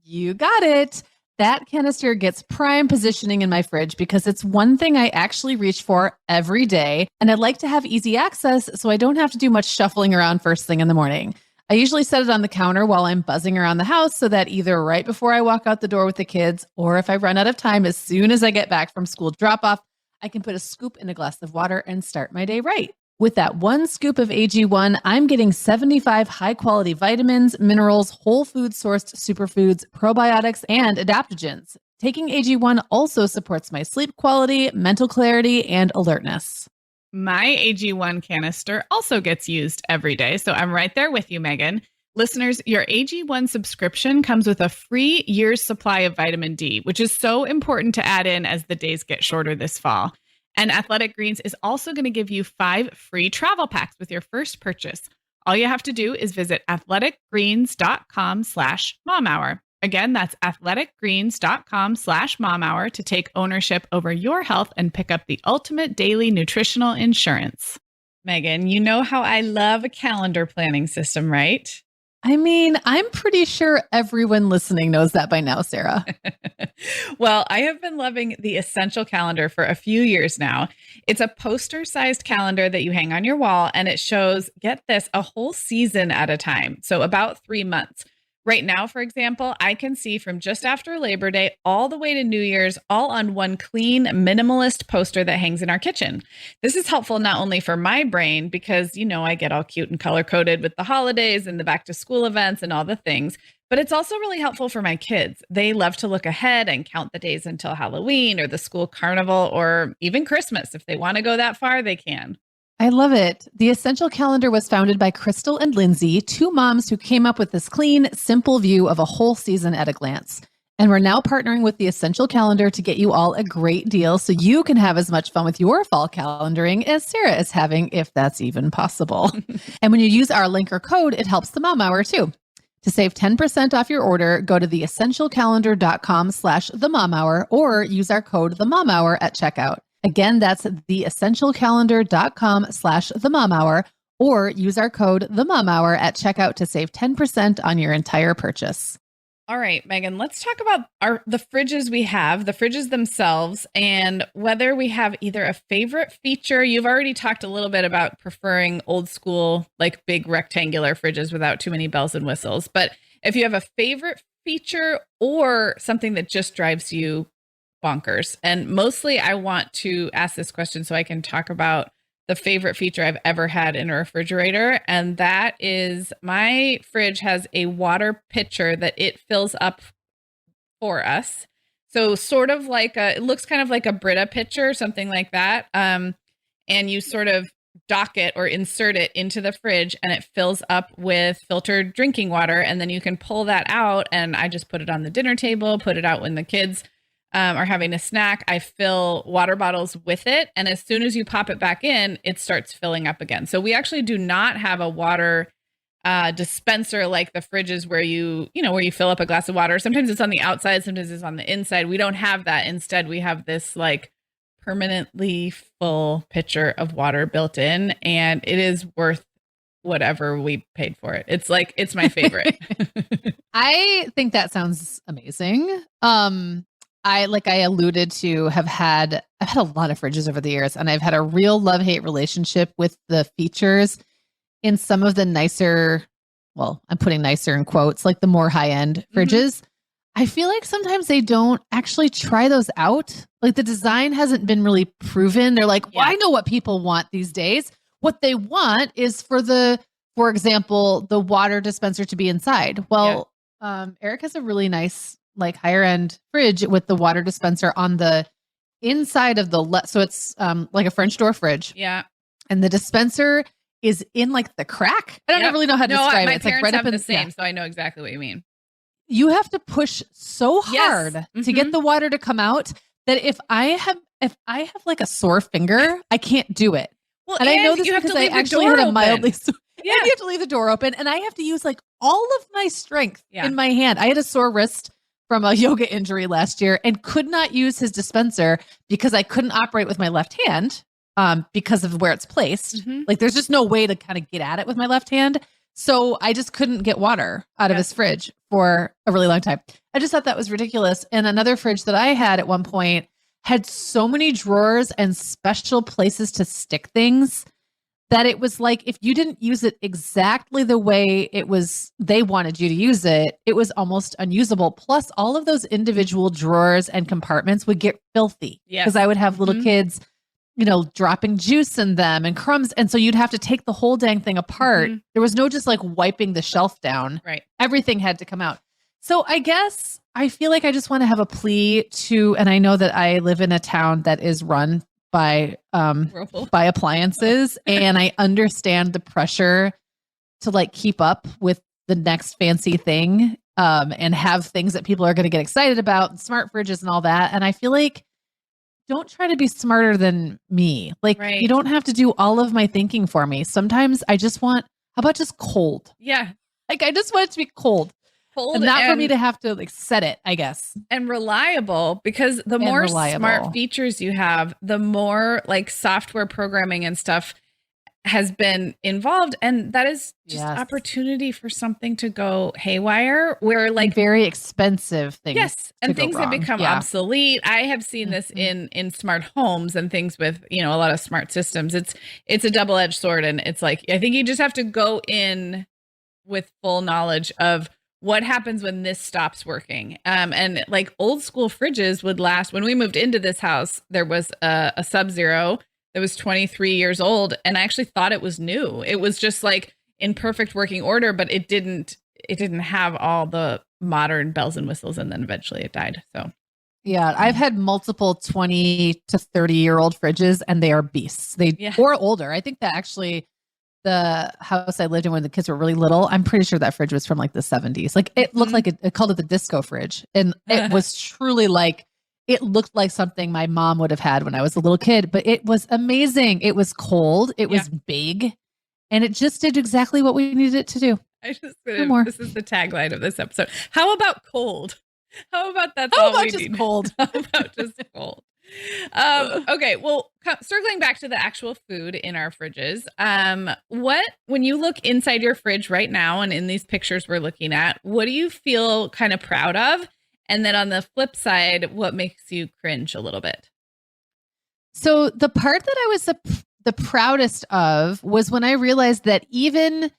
You got it. That canister gets prime positioning in my fridge because it's one thing I actually reach for every day. And I'd like to have easy access so I don't have to do much shuffling around first thing in the morning. I usually set it on the counter while I'm buzzing around the house so that either right before I walk out the door with the kids, or if I run out of time as soon as I get back from school drop off, I can put a scoop in a glass of water and start my day right. With that one scoop of AG1, I'm getting 75 high quality vitamins, minerals, whole food sourced superfoods, probiotics, and adaptogens. Taking AG1 also supports my sleep quality, mental clarity, and alertness. My AG1 canister also gets used every day, so I'm right there with you, Megan. Listeners, your AG1 subscription comes with a free year's supply of vitamin D, which is so important to add in as the days get shorter this fall. And Athletic Greens is also going to give you 5 free travel packs with your first purchase. All you have to do is visit athleticgreens.com/momhour. Again, that's athleticgreens.com/momhour to take ownership over your health and pick up the ultimate daily nutritional insurance. Megan, you know how I love a calendar planning system, right? I mean, I'm pretty sure everyone listening knows that by now, Sarah. Well, I have been loving the Essential Calendar for a few years now. It's a poster-sized calendar that you hang on your wall, and it shows, get this, a whole season at a time. So about 3 months. Right now, for example, I can see from just after Labor Day all the way to New Year's, all on one clean, minimalist poster that hangs in our kitchen. This is helpful not only for my brain, because, I get all cute and color-coded with the holidays and the back-to-school events and all the things, but it's also really helpful for my kids. They love to look ahead and count the days until Halloween or the school carnival or even Christmas. If they want to go that far, they can. I love it. The Essential Calendar was founded by Crystal and Lindsay, 2 moms who came up with this clean, simple view of a whole season at a glance. And we're now partnering with the Essential Calendar to get you all a great deal so you can have as much fun with your fall calendaring as Sarah is having, if that's even possible. And when you use our link or code, it helps the Mom Hour too. To save 10% off your order, go to theessentialcalendar.com/themomhour or use our code TheMomHour at checkout. Again, that's theessentialcalendar.com/themomhour or use our code TheMomHour at checkout to save 10% on your entire purchase. All right, Megan, let's talk about the fridges we have, the fridges themselves, and whether we have either a favorite feature. You've already talked a little bit about preferring old school, like big rectangular fridges without too many bells and whistles. But if you have a favorite feature or something that just drives you bonkers. And mostly I want to ask this question so I can talk about the favorite feature I've ever had in a refrigerator. And that is, my fridge has a water pitcher that it fills up for us. So sort of like it looks kind of like a Brita pitcher, something like that. And you sort of dock it or insert it into the fridge, and it fills up with filtered drinking water. And then you can pull that out. And I just put it on the dinner table, put it out when the kids are having a snack. I fill water bottles with it. And as soon as you pop it back in, it starts filling up again. So we actually do not have a water dispenser like the fridges where where you fill up a glass of water. Sometimes it's on the outside, sometimes it's on the inside. We don't have that. Instead, we have this like permanently full pitcher of water built in, and it is worth whatever we paid for it. It's my favorite. I think that sounds amazing. I alluded to, I've had a lot of fridges over the years, and I've had a real love-hate relationship with the features in some of the nicer, well, I'm putting nicer in quotes, like the more high-end fridges. I feel like sometimes they don't actually try those out. Like the design hasn't been really proven. They're like, well, I know what people want these days. What they want is for example, the water dispenser to be inside. Well, Eric has a really nice, like higher end fridge with the water dispenser on the inside of the so it's like a French door fridge. Yeah. And the dispenser is in like the crack. I don't really know how to describe it. It's like right up in the same, so I know exactly what you mean. You have to push so hard to get the water to come out that if I have like a sore finger, I can't do it. Well, and I know this because I actually had a mildly you have to leave the door open, and I have to use like all of my strength in my hand. I had a sore wrist from a yoga injury last year and could not use his dispenser because I couldn't operate with my left hand because of where it's placed. Like there's just no way to kind of get at it with my left hand. So I just couldn't get water out of his fridge for a really long time. I just thought that was ridiculous. And another fridge that I had at one point had so many drawers and special places to stick things that it was like, if you didn't use it exactly the way they wanted you to use it, it was almost unusable. Plus all of those individual drawers and compartments would get filthy because I would have little kids, dropping juice in them and crumbs. And so you'd have to take the whole dang thing apart. There was no just like wiping the shelf down. Right. Everything had to come out. So I guess I feel like I just want to have a plea and I know that I live in a town that is run by appliances, and I understand the pressure to like keep up with the next fancy thing, and have things that people are going to get excited about, and smart fridges and all that. And I feel like, don't try to be smarter than me. Like you don't have to do all of my thinking for me. Sometimes I just want, how about just cold? Yeah. Like I just want it to be cold. And not for me to have to like set it, I guess. And reliable, because the more smart features you have, the more like software programming and stuff has been involved. And that is just opportunity for something to go haywire, where like very expensive things. Yes. And things have become obsolete. I have seen this in smart homes and things with, a lot of smart systems. It's a double-edged sword. And it's like, I think you just have to go in with full knowledge of what happens when this stops working. And like old school fridges would last. When we moved into this house, there was a Sub-Zero that was 23 years old. And I actually thought it was new. It was just like in perfect working order, but it didn't have all the modern bells and whistles. And then eventually it died. So yeah, I've had multiple 20 to 30-year-old fridges, and they are beasts. Or older. I think that actually the house I lived in when the kids were really little, I'm pretty sure that fridge was from like the 70s. Like it looked like it called it the disco fridge. And it was truly like, it looked like something my mom would have had when I was a little kid, but it was amazing. It was cold. It was big, and it just did exactly what we needed it to do. This is the tagline of this episode. How about cold? How about that's all we need? Cold? How about just cold? Okay, well, circling back to the actual food in our fridges, when you look inside your fridge right now and in these pictures we're looking at, what do you feel kind of proud of? And then on the flip side, what makes you cringe a little bit? So the part that I was the proudest of was when I realized that even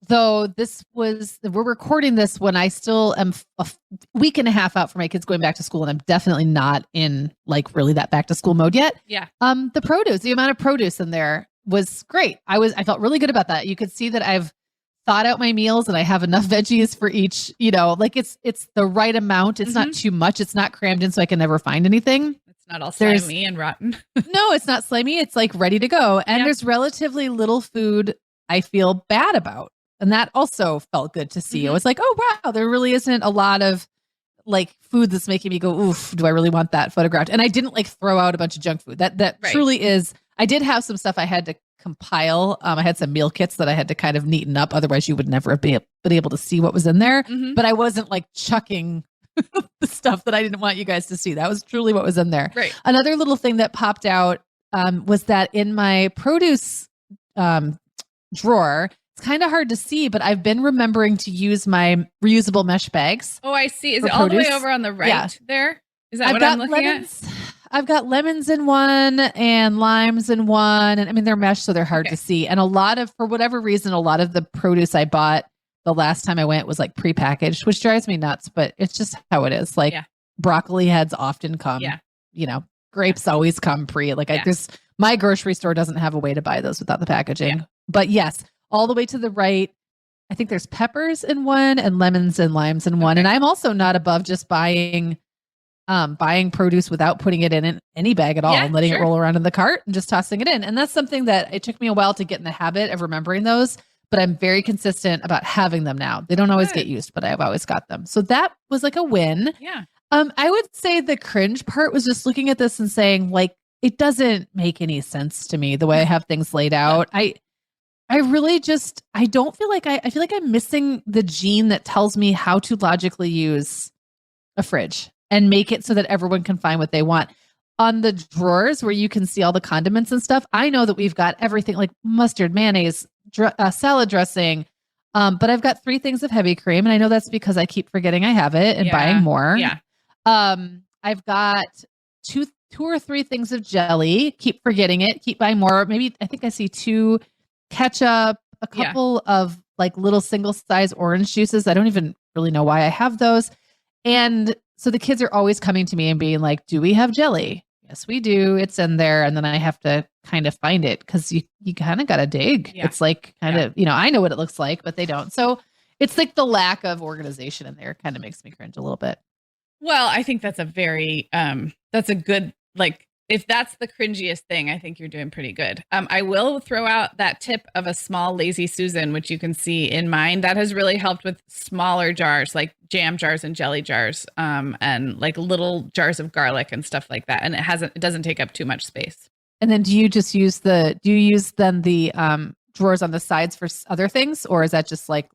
though we're recording this when I still am a week and a half out for my kids going back to school, and I'm definitely not in like really that back to school mode yet. Yeah. The amount of produce in there was great. I felt really good about that. You could see that I've thought out my meals and I have enough veggies for each, like it's the right amount. It's not too much. It's not crammed in so I can never find anything. It's Not all There's- slimy and rotten. No, it's not slimy. It's like ready to go. And Yeah. there's relatively little food I feel bad about. And that also felt good to see. It Mhm. was like, oh, wow, there really isn't a lot of like food that's making me go, oof, do I really want that photographed? And I didn't like throw out a bunch of junk food. That Right. truly is. I did have some stuff I had to compile. I had some meal kits that I had to kind of neaten up. Otherwise, you would never have been able to see what was in there. Mhm. But I wasn't like chucking the stuff that I didn't want you guys to see. That was truly what was in there. Right. Another little thing that popped out was that in my produce drawer, it's kind of hard to see, but I've been remembering to use my reusable mesh bags. Oh, I see. Is For it all the way produce? over on the right Yeah. there? Is that I've what got I'm looking lemons. I've got lemons in one and limes in one. And I mean, they're meshed, so they're hard Okay. to see. And for whatever reason, a lot of the produce I bought the last time I went was like prepackaged, which drives me nuts, but it's just how it is. Like Yeah. broccoli heads often come, Yeah. grapes always come pre. Like Yeah. my grocery store doesn't have a way to buy those without the packaging. Yeah. But yes, all the way to the right, I think there's peppers in one and lemons and limes in one. Okay. And I'm also not above just buying produce without putting it in any bag at all Yeah, and letting sure. it roll around in the cart and just tossing it in. And that's something that it took me a while to get in the habit of remembering those, but I'm very consistent about having them now. They don't always Good. get used, but I've always got them. So that was like a win. Yeah. I would say the cringe part was just looking at this and saying, like, it doesn't make any sense to me the way I have things laid out. I really just, I don't feel like I feel like I'm missing the gene that tells me how to logically use a fridge and make it so that everyone can find what they want. On the drawers where you can see all the condiments and stuff, I know that we've got everything like mustard, mayonnaise, salad dressing. But I've got 3 things of heavy cream. And I know that's because I keep forgetting I have it and Yeah. buying more. Yeah. I've got two or 3 things of jelly, keep forgetting it, keep buying more. Maybe I think I see 2 ketchup, a Yeah. couple of like little single size orange juices. I don't even really know why I have those. And so the kids are always coming to me and being like, do we have jelly? Yes, we do. It's in there. And then I have to kind of find it because you kind of got to dig. Yeah. It's like kind of, I know what it looks like, but they don't. So it's like the lack of organization in there kind of makes me cringe a little bit. Well, I think that's a very that's a good, like, if that's the cringiest thing, I think you're doing pretty good. I will throw out that tip of a small Lazy Susan, which you can see in mine. That has really helped with smaller jars, like jam jars and jelly jars, and like little jars of garlic and stuff like that. And it doesn't take up too much space. And then do you use the drawers on the sides for other things, or is that just like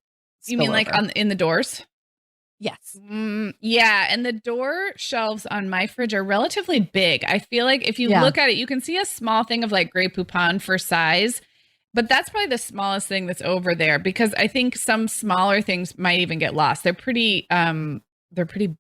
You mean like spillover? in the doors? Yes. Yeah, and the door shelves on my fridge are relatively big. I feel like if you Yeah. look at it, you can see a small thing of like Grey Poupon for size, but that's probably the smallest thing that's over there because I think some smaller things might even get lost. They're pretty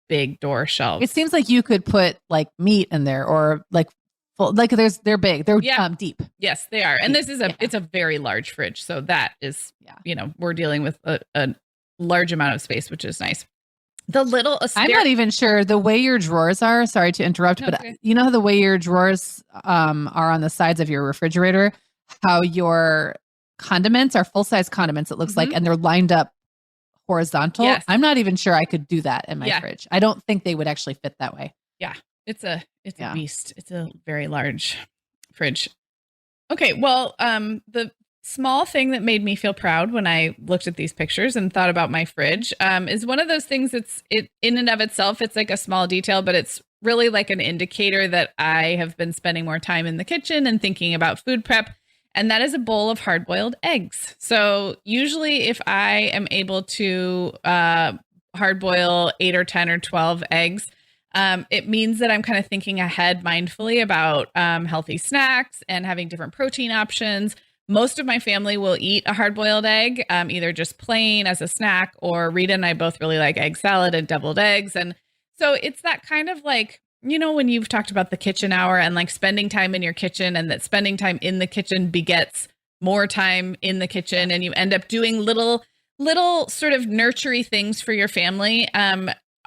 big door shelves. It seems like you could put like meat in there or like full, like they're big. They're Yeah. deep. Yes, they are. And this is Yeah. it's a very large fridge, so that is Yeah. we're dealing with a large amount of space, which is nice. The little I'm not even sure the way your drawers are. Sorry to interrupt, No, but it's okay. you know how the way your drawers are on the sides of your refrigerator, how your condiments are full size condiments, it looks like, and they're lined up horizontal. Yes. I'm not even sure I could do that in my Yeah. fridge. I don't think they would actually fit that way. It's a Yeah. beast. It's a very large fridge. Okay, well, the small thing that made me feel proud when I looked at these pictures and thought about my fridge is one of those things that's in and of itself, it's like a small detail, but it's really like an indicator that I have been spending more time in the kitchen and thinking about food prep. And that is a bowl of hard-boiled eggs. So usually if I am able to hard-boil 8 or 10 or 12 eggs, it means that I'm kind of thinking ahead mindfully about healthy snacks and having different protein options. Most of my family will eat a hard-boiled egg, either just plain as a snack, or Rita and I both really like egg salad and deviled eggs. And so it's that kind of like, when you've talked about the kitchen hour and like spending time in your kitchen, and that spending time in the kitchen begets more time in the kitchen, and you end up doing little sort of nurtury things for your family.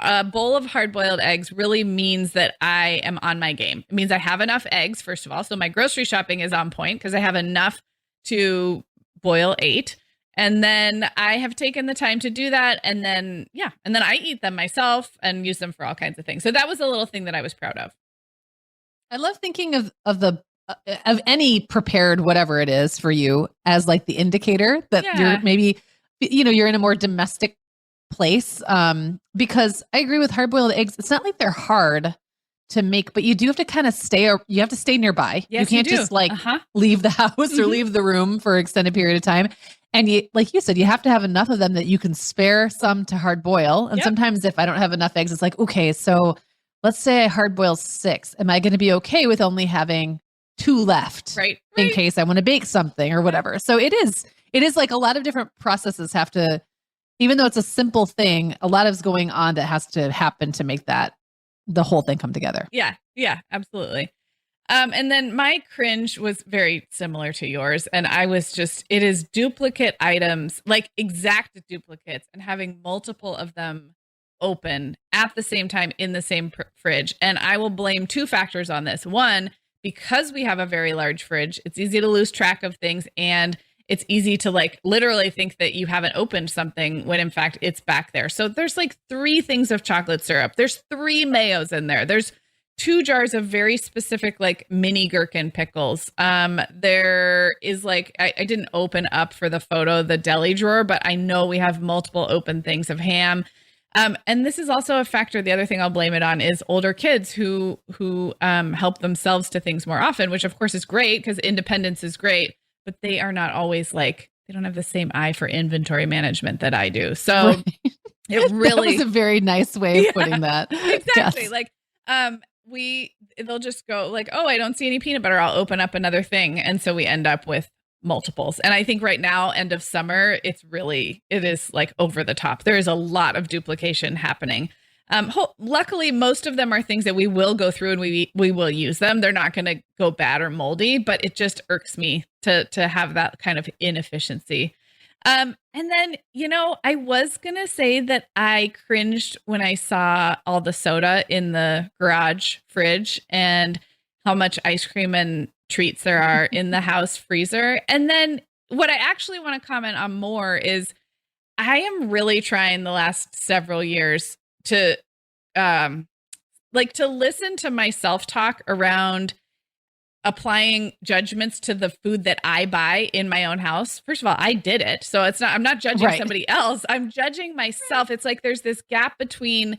A bowl of hard-boiled eggs really means that I am on my game. It means I have enough eggs, first of all. So my grocery shopping is on point because I have enough to boil 8. And then I have taken the time to do that. And then I eat them myself and use them for all kinds of things. So that was a little thing that I was proud of. I love thinking of any prepared whatever it is for you as like the indicator that you're maybe, you're in a more domestic place. Because I agree with hard-boiled eggs. It's not like they're hard to make, but you do have to kind of you have to stay nearby. Yes, you can't just like leave the house or leave the room for an extended period of time. And you, like you said, you have to have enough of them that you can spare some to hard boil. And sometimes if I don't have enough eggs, it's like, okay, so let's say I hard boil 6. Am I going to be okay with only having 2 left? Right. In case I want to bake something or whatever. So it is like a lot of different processes have to, even though it's a simple thing, a lot is going on that has to happen to make the whole thing come together. Yeah. Yeah, absolutely. And then my cringe was very similar to yours. And I was it is duplicate items, like exact duplicates, and having multiple of them open at the same time in the same fridge. And I will blame 2 factors on this. One, because we have a very large fridge, it's easy to lose track of things. And it's easy to like literally think that you haven't opened something when in fact it's back there. So there's like 3 things of chocolate syrup. There's 3 mayos in there. There's 2 jars of very specific like mini gherkin pickles. There is like, I didn't open up for the photo, the deli drawer, but I know we have multiple open things of ham. And this is also a factor. The other thing I'll blame it on is older kids who help themselves to things more often, which of course is great because independence is great, but they are not always like, they don't have the same eye for inventory management that I do. So it really that was a very nice way of putting that. Exactly. Yes. Like, they'll just go like, oh, I don't see any peanut butter. I'll open up another thing. And so we end up with multiples. And I think right now, end of summer, it is like over the top. There is a lot of duplication happening. Luckily, most of them are things that we will go through and we will use them. They're not going to go bad or moldy, but it just irks me to have that kind of inefficiency. And then, I was going to say that I cringed when I saw all the soda in the garage fridge and how much ice cream and treats there are in the house freezer. And then what I actually want to comment on more is I am really trying the last several years to listen to my self-talk around applying judgments to the food that I buy in my own house. First of all, I did it. So I'm not judging somebody else. I'm judging myself. It's like there's this gap between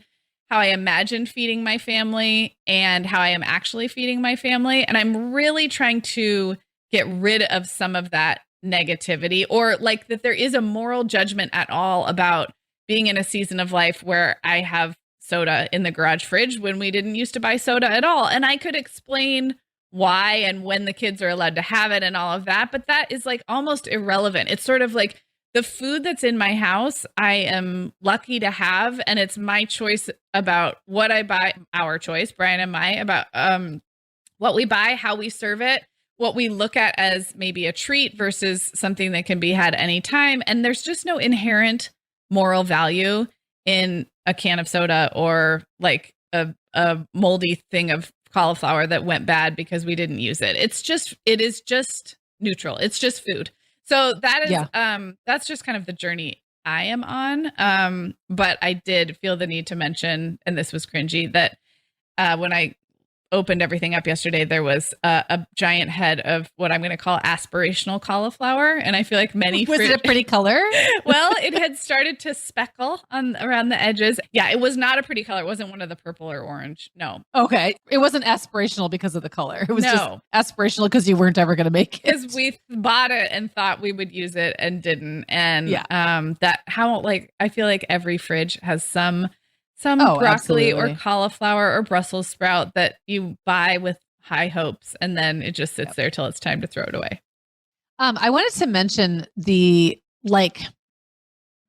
how I imagine feeding my family and how I am actually feeding my family. And I'm really trying to get rid of some of that negativity, or like that there is a moral judgment at all about being in a season of life where I have soda in the garage fridge when we didn't used to buy soda at all. And I could explain why and when the kids are allowed to have it and all of that, but that is like almost irrelevant. It's sort of like the food that's in my house, I am lucky to have, and it's my choice about what I buy, our choice, Brian and I, about what we buy, how we serve it, what we look at as maybe a treat versus something that can be had anytime. And there's just no inherent moral value in a can of soda or like a moldy thing of cauliflower that went bad because we didn't use it. It is just neutral. It's just food. So that is, that's just kind of the journey I am on. But I did feel the need to mention, and this was cringy, that when I opened everything up yesterday, there was a giant head of what I'm going to call aspirational cauliflower. And I feel like many was it a pretty color? Well, it had started to speckle around the edges. Yeah, it was not a pretty color. It wasn't one of the purple or orange. No. Okay. It wasn't aspirational because of the color. It was just aspirational because you weren't ever going to make it. Because we bought it and thought we would use it and didn't. And I feel like every fridge has some broccoli or cauliflower or Brussels sprout that you buy with high hopes, and then it just sits there till it's time to throw it away. I wanted to mention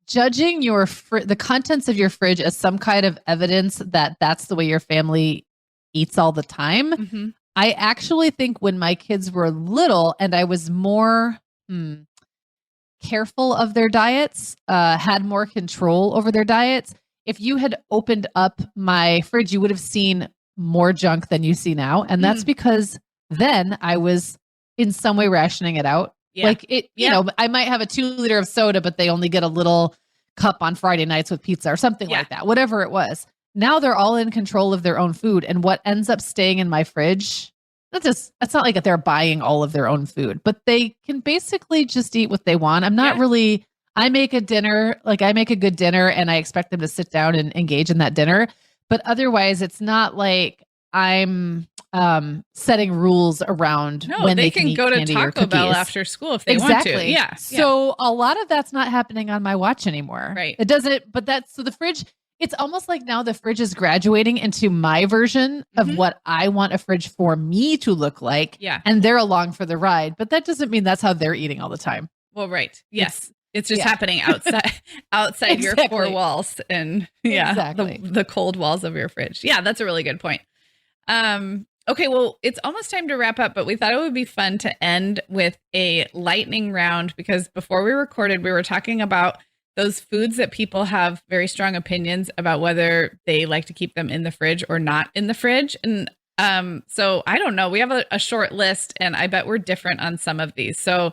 judging the contents of your fridge as some kind of evidence that that's the way your family eats all the time. Mm-hmm. I actually think when my kids were little and I was more careful of their diets, had more control over their diets, if you had opened up my fridge, you would have seen more junk than you see now. And that's because then I was in some way rationing it out. Yeah. Like I might have a 2 liter of soda, but they only get a little cup on Friday nights with pizza or something like that, whatever it was. Now they're all in control of their own food. And what ends up staying in my fridge it's not like they're buying all of their own food, but they can basically just eat what they want. I'm not really, I make a good dinner and I expect them to sit down and engage in that dinner. But otherwise, it's not like I'm setting rules around when they can go to Taco Bell after school if they want to. Yeah. So a lot of that's not happening on my watch anymore. Right. It doesn't, but so the fridge, it's almost like now the fridge is graduating into my version of what I want a fridge for me to look like. Yeah. And they're along for the ride, but that doesn't mean that's how they're eating all the time. Well, right. Yes. It's just happening outside your four walls and the cold walls of your fridge. Yeah, that's a really good point. Okay, well, it's almost time to wrap up, but we thought it would be fun to end with a lightning round because before we recorded, we were talking about those foods that people have very strong opinions about whether they like to keep them in the fridge or not in the fridge. And so I don't know. We have a short list and I bet we're different on some of these. So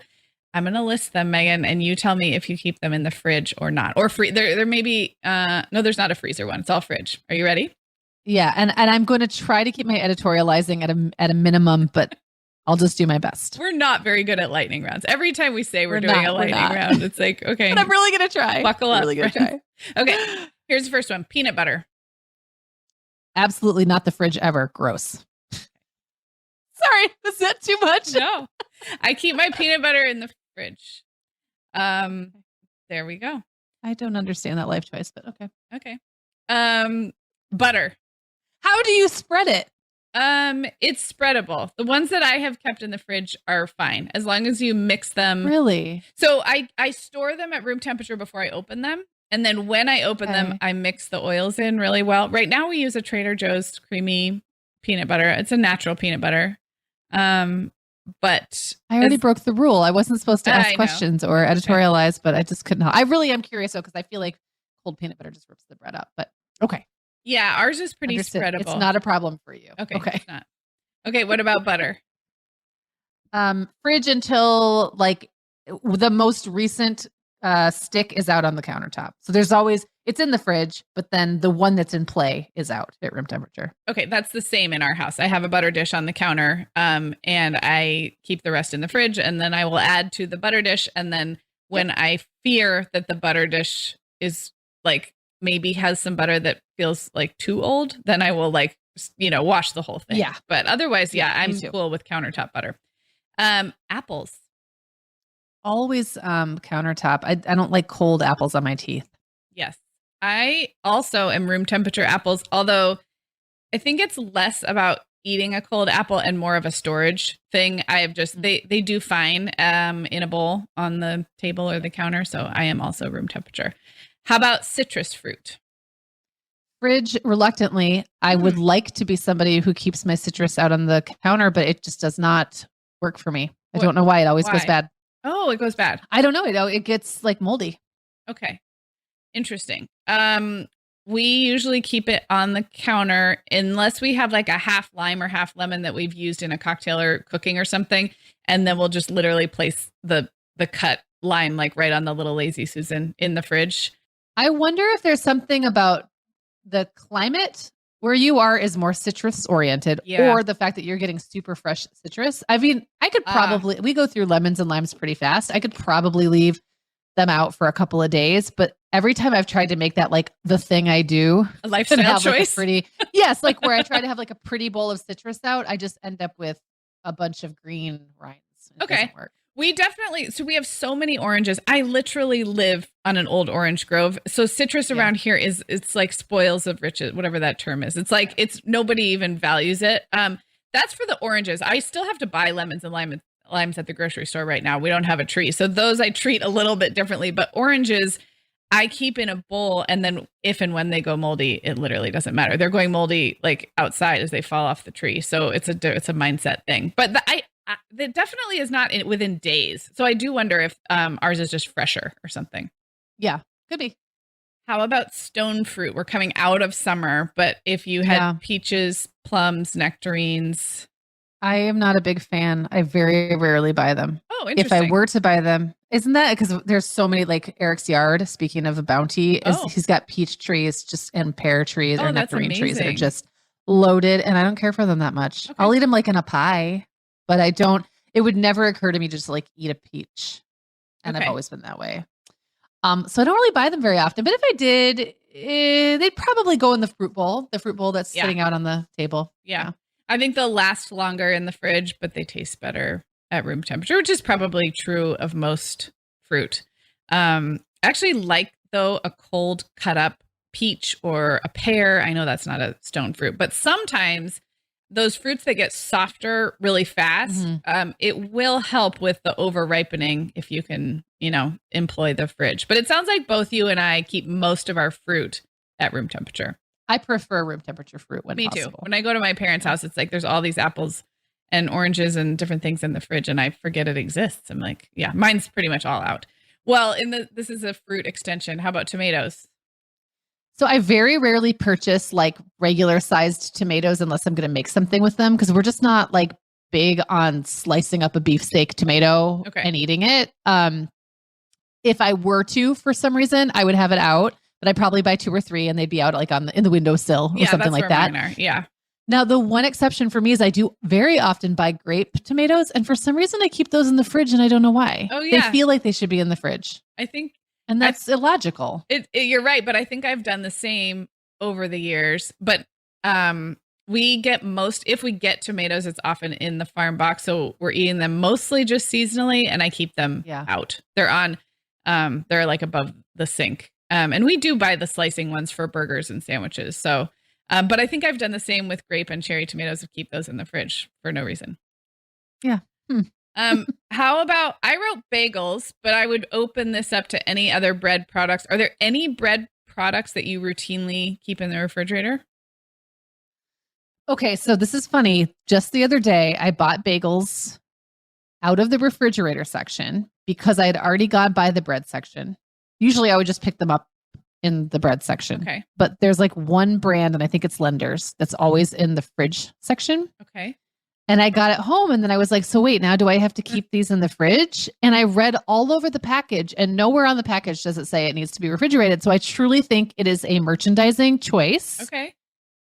I'm going to list them, Megan, and you tell me if you keep them in the fridge or not. Or there may be, no, there's not a freezer one. It's all fridge. Are you ready? Yeah. And I'm going to try to keep my editorializing at a minimum, but I'll just do my best. We're not very good at lightning rounds. Every time we say we're doing a lightning round, it's like, okay. But I'm really going to try. Buckle up. Really going to try. Okay. Here's the first one. Peanut butter. Absolutely not the fridge ever. Gross. Sorry. Was that too much? No. I keep my peanut butter in the fridge. There we go. I don't understand that life choice, but okay. Okay. Butter. How do you spread it? It's spreadable. The ones that I have kept in the fridge are fine as long as you mix them. Really? So I store them at room temperature before I open them. And then when I open them, I mix the oils in really well. Right now we use a Trader Joe's creamy peanut butter. It's a natural peanut butter. But I already broke the rule. I wasn't supposed to ask questions or editorialize, but I just couldn't help. I really am curious though, because I feel like cold peanut butter just rips the bread up, but okay. Yeah, ours is pretty spreadable. It's not a problem for you. Okay. It's not. Okay, what about butter? Fridge until like the most recent stick is out on the countertop. So there's always, it's in the fridge, but then the one that's in play is out at room temperature. Okay, that's the same in our house. I have a butter dish on the counter, and I keep the rest in the fridge, and then I will add to the butter dish. And then when I fear that the butter dish is like maybe has some butter that feels like too old, then I will wash the whole thing. Yeah. But otherwise, I'm cool with countertop butter. Apples. Always countertop. I don't like cold apples on my teeth. Yes. I also am room temperature apples, although I think it's less about eating a cold apple and more of a storage thing. I have just, they do fine in a bowl on the table or the counter. So I am also room temperature. How about citrus fruit? Fridge, reluctantly. I would like to be somebody who keeps my citrus out on the counter, but it just does not work for me. I don't know why. It always goes bad. Oh, it goes bad. I don't know. It gets like moldy. Okay. Interesting. We usually keep it on the counter unless we have like a half lime or half lemon that we've used in a cocktail or cooking or something. And then we'll just literally place the cut lime like right on the little Lazy Susan in the fridge. I wonder if there's something about the climate where you are is more citrus oriented, or the fact that you're getting super fresh citrus. I mean, I could probably, we go through lemons and limes pretty fast. I could probably leave them out for a couple of days, but every time I've tried to make that like the thing I do, a lifestyle choice, like where I try to have like a pretty bowl of citrus out, I just end up with a bunch of green rinds. It doesn't work. We we have so many oranges. I literally live on an old orange grove. So citrus around here it's like spoils of riches, whatever that term is. It's like, nobody even values it. That's for the oranges. I still have to buy lemons and limes at the grocery store right now. We don't have a tree. So those I treat a little bit differently, but oranges I keep in a bowl. And then if and when they go moldy, it literally doesn't matter. They're going moldy like outside as they fall off the tree. So it's a mindset thing, but it definitely is not within days. So I do wonder if ours is just fresher or something. Yeah, could be. How about stone fruit? We're coming out of summer, but if you had peaches, plums, nectarines. I am not a big fan. I very rarely buy them. Oh, interesting. If I were to buy them, isn't that because there's so many, like Eric's yard, speaking of a bounty, he's got peach trees and pear trees or nectarine trees that are just loaded, and I don't care for them that much. Okay. I'll eat them like in a pie, but I don't. It would never occur to me just to like eat a peach, and I've always been that way. So I don't really buy them very often, but if I did, they'd probably go in the fruit bowl that's sitting out on the table. Yeah. I think they'll last longer in the fridge, but they taste better at room temperature, which is probably true of most fruit. Actually like though a cold cut up peach or a pear. I know that's not a stone fruit, but sometimes those fruits that get softer really fast, it will help with the over ripening if you can, employ the fridge. But it sounds like both you and I keep most of our fruit at room temperature. I prefer room temperature fruit when possible. Me too. When I go to my parents' house, it's like there's all these apples and oranges and different things in the fridge, and I forget it exists. I'm like, yeah, mine's pretty much all out. Well, this is a fruit extension. How about tomatoes? So I very rarely purchase like regular sized tomatoes unless I'm going to make something with them, because we're just not like big on slicing up a beefsteak tomato and eating it. If I were to, for some reason, I would have it out, but I'd probably buy 2 or 3 and they'd be out like in the windowsill or something like that. Mine are. Yeah. Now, the one exception for me is I do very often buy grape tomatoes, and for some reason I keep those in the fridge, and I don't know why. Oh, yeah. They feel like they should be in the fridge. I think. And that's illogical. You're right, but I think I've done the same over the years. But if we get tomatoes, it's often in the farm box, so we're eating them mostly just seasonally, and I keep them out. They're they're like above the sink, and we do buy the slicing ones for burgers and sandwiches. So, but I think I've done the same with grape and cherry tomatoes, to keep those in the fridge for no reason. Yeah. How about, I wrote bagels, but I would open this up to any other bread products. Are there any bread products that you routinely keep in the refrigerator? Okay, so this is funny. Just the other day, I bought bagels out of the refrigerator section because I had already gone by the bread section. Usually I would just pick them up in the bread section. Okay. But there's like one brand, and I think it's Lender's, that's always in the fridge section. Okay. And I got it home, and then I was like, so wait, now do I have to keep these in the fridge? And I read all over the package, and nowhere on the package does it say it needs to be refrigerated. So I truly think it is a merchandising choice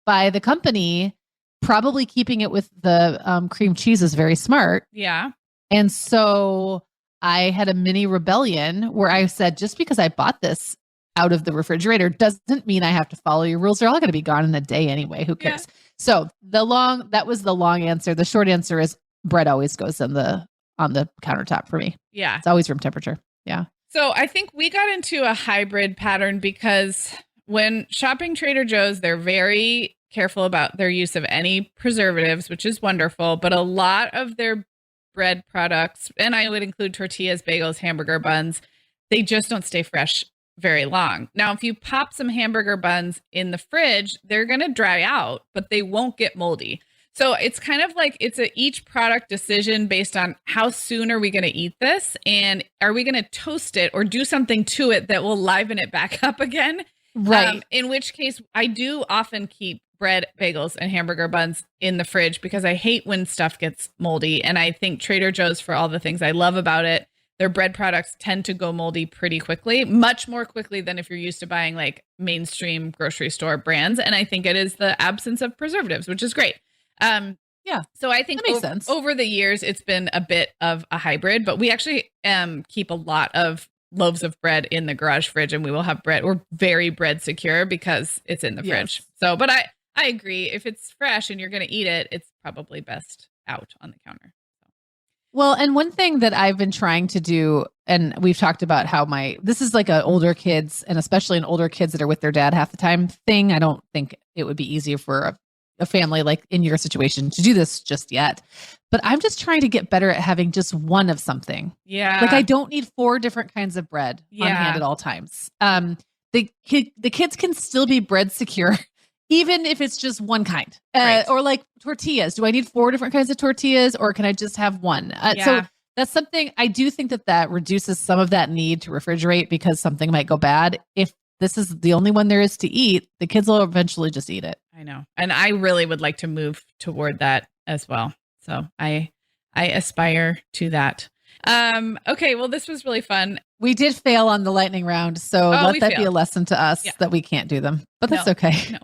by the company. Probably keeping it with the cream cheese is very smart. Yeah. And so I had a mini rebellion where I said, just because I bought this out of the refrigerator doesn't mean I have to follow your rules. They're all going to be gone in a day anyway. Who cares? Yeah. So that was the long answer. The short answer is bread always goes on the countertop for me. Yeah. It's always room temperature. Yeah. So I think we got into a hybrid pattern because when shopping Trader Joe's, they're very careful about their use of any preservatives, which is wonderful, but a lot of their bread products, and I would include tortillas, bagels, hamburger buns, they just don't stay fresh very long. Now, if you pop some hamburger buns in the fridge, they're going to dry out, but they won't get moldy. So it's kind of like it's each product decision based on how soon are we going to eat this, and are we going to toast it or do something to it that will liven it back up again? Right. In which case, I do often keep bread, bagels, and hamburger buns in the fridge because I hate when stuff gets moldy. And I think Trader Joe's, for all the things I love about it, their bread products tend to go moldy pretty quickly, much more quickly than if you're used to buying like mainstream grocery store brands. And I think it is the absence of preservatives, which is great. Yeah. So I think that makes sense. Over the years, it's been a bit of a hybrid, but we actually keep a lot of loaves of bread in the garage fridge, and we will have bread. We're very bread secure because it's in the fridge. So, but I agree. If it's fresh and you're going to eat it, it's probably best out on the counter. Well, and one thing that I've been trying to do, and we've talked about how this is like a older kids, and especially in older kids that are with their dad half the time thing. I don't think it would be easier for a family like in your situation to do this just yet. But I'm just trying to get better at having just one of something. Yeah. Like I don't need 4 different kinds of bread on hand at all times. The kids can still be bread secure, even if it's just one kind. Right. Or like tortillas. Do I need 4 different kinds of tortillas, or can I just have one? So that's something I do think that reduces some of that need to refrigerate because something might go bad. If this is the only one there is to eat, the kids will eventually just eat it. I know. And I really would like to move toward that as well. So I aspire to that. Okay. Well, this was really fun. We did fail on the lightning round. So let that be a lesson to us that we can't do them, but that's okay. No,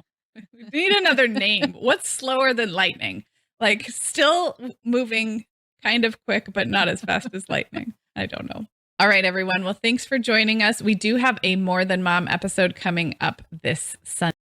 We need another name. What's slower than lightning? Like still moving kind of quick, but not as fast as lightning. I don't know. All right, everyone. Well, thanks for joining us. We do have a More Than Mom episode coming up this Sunday.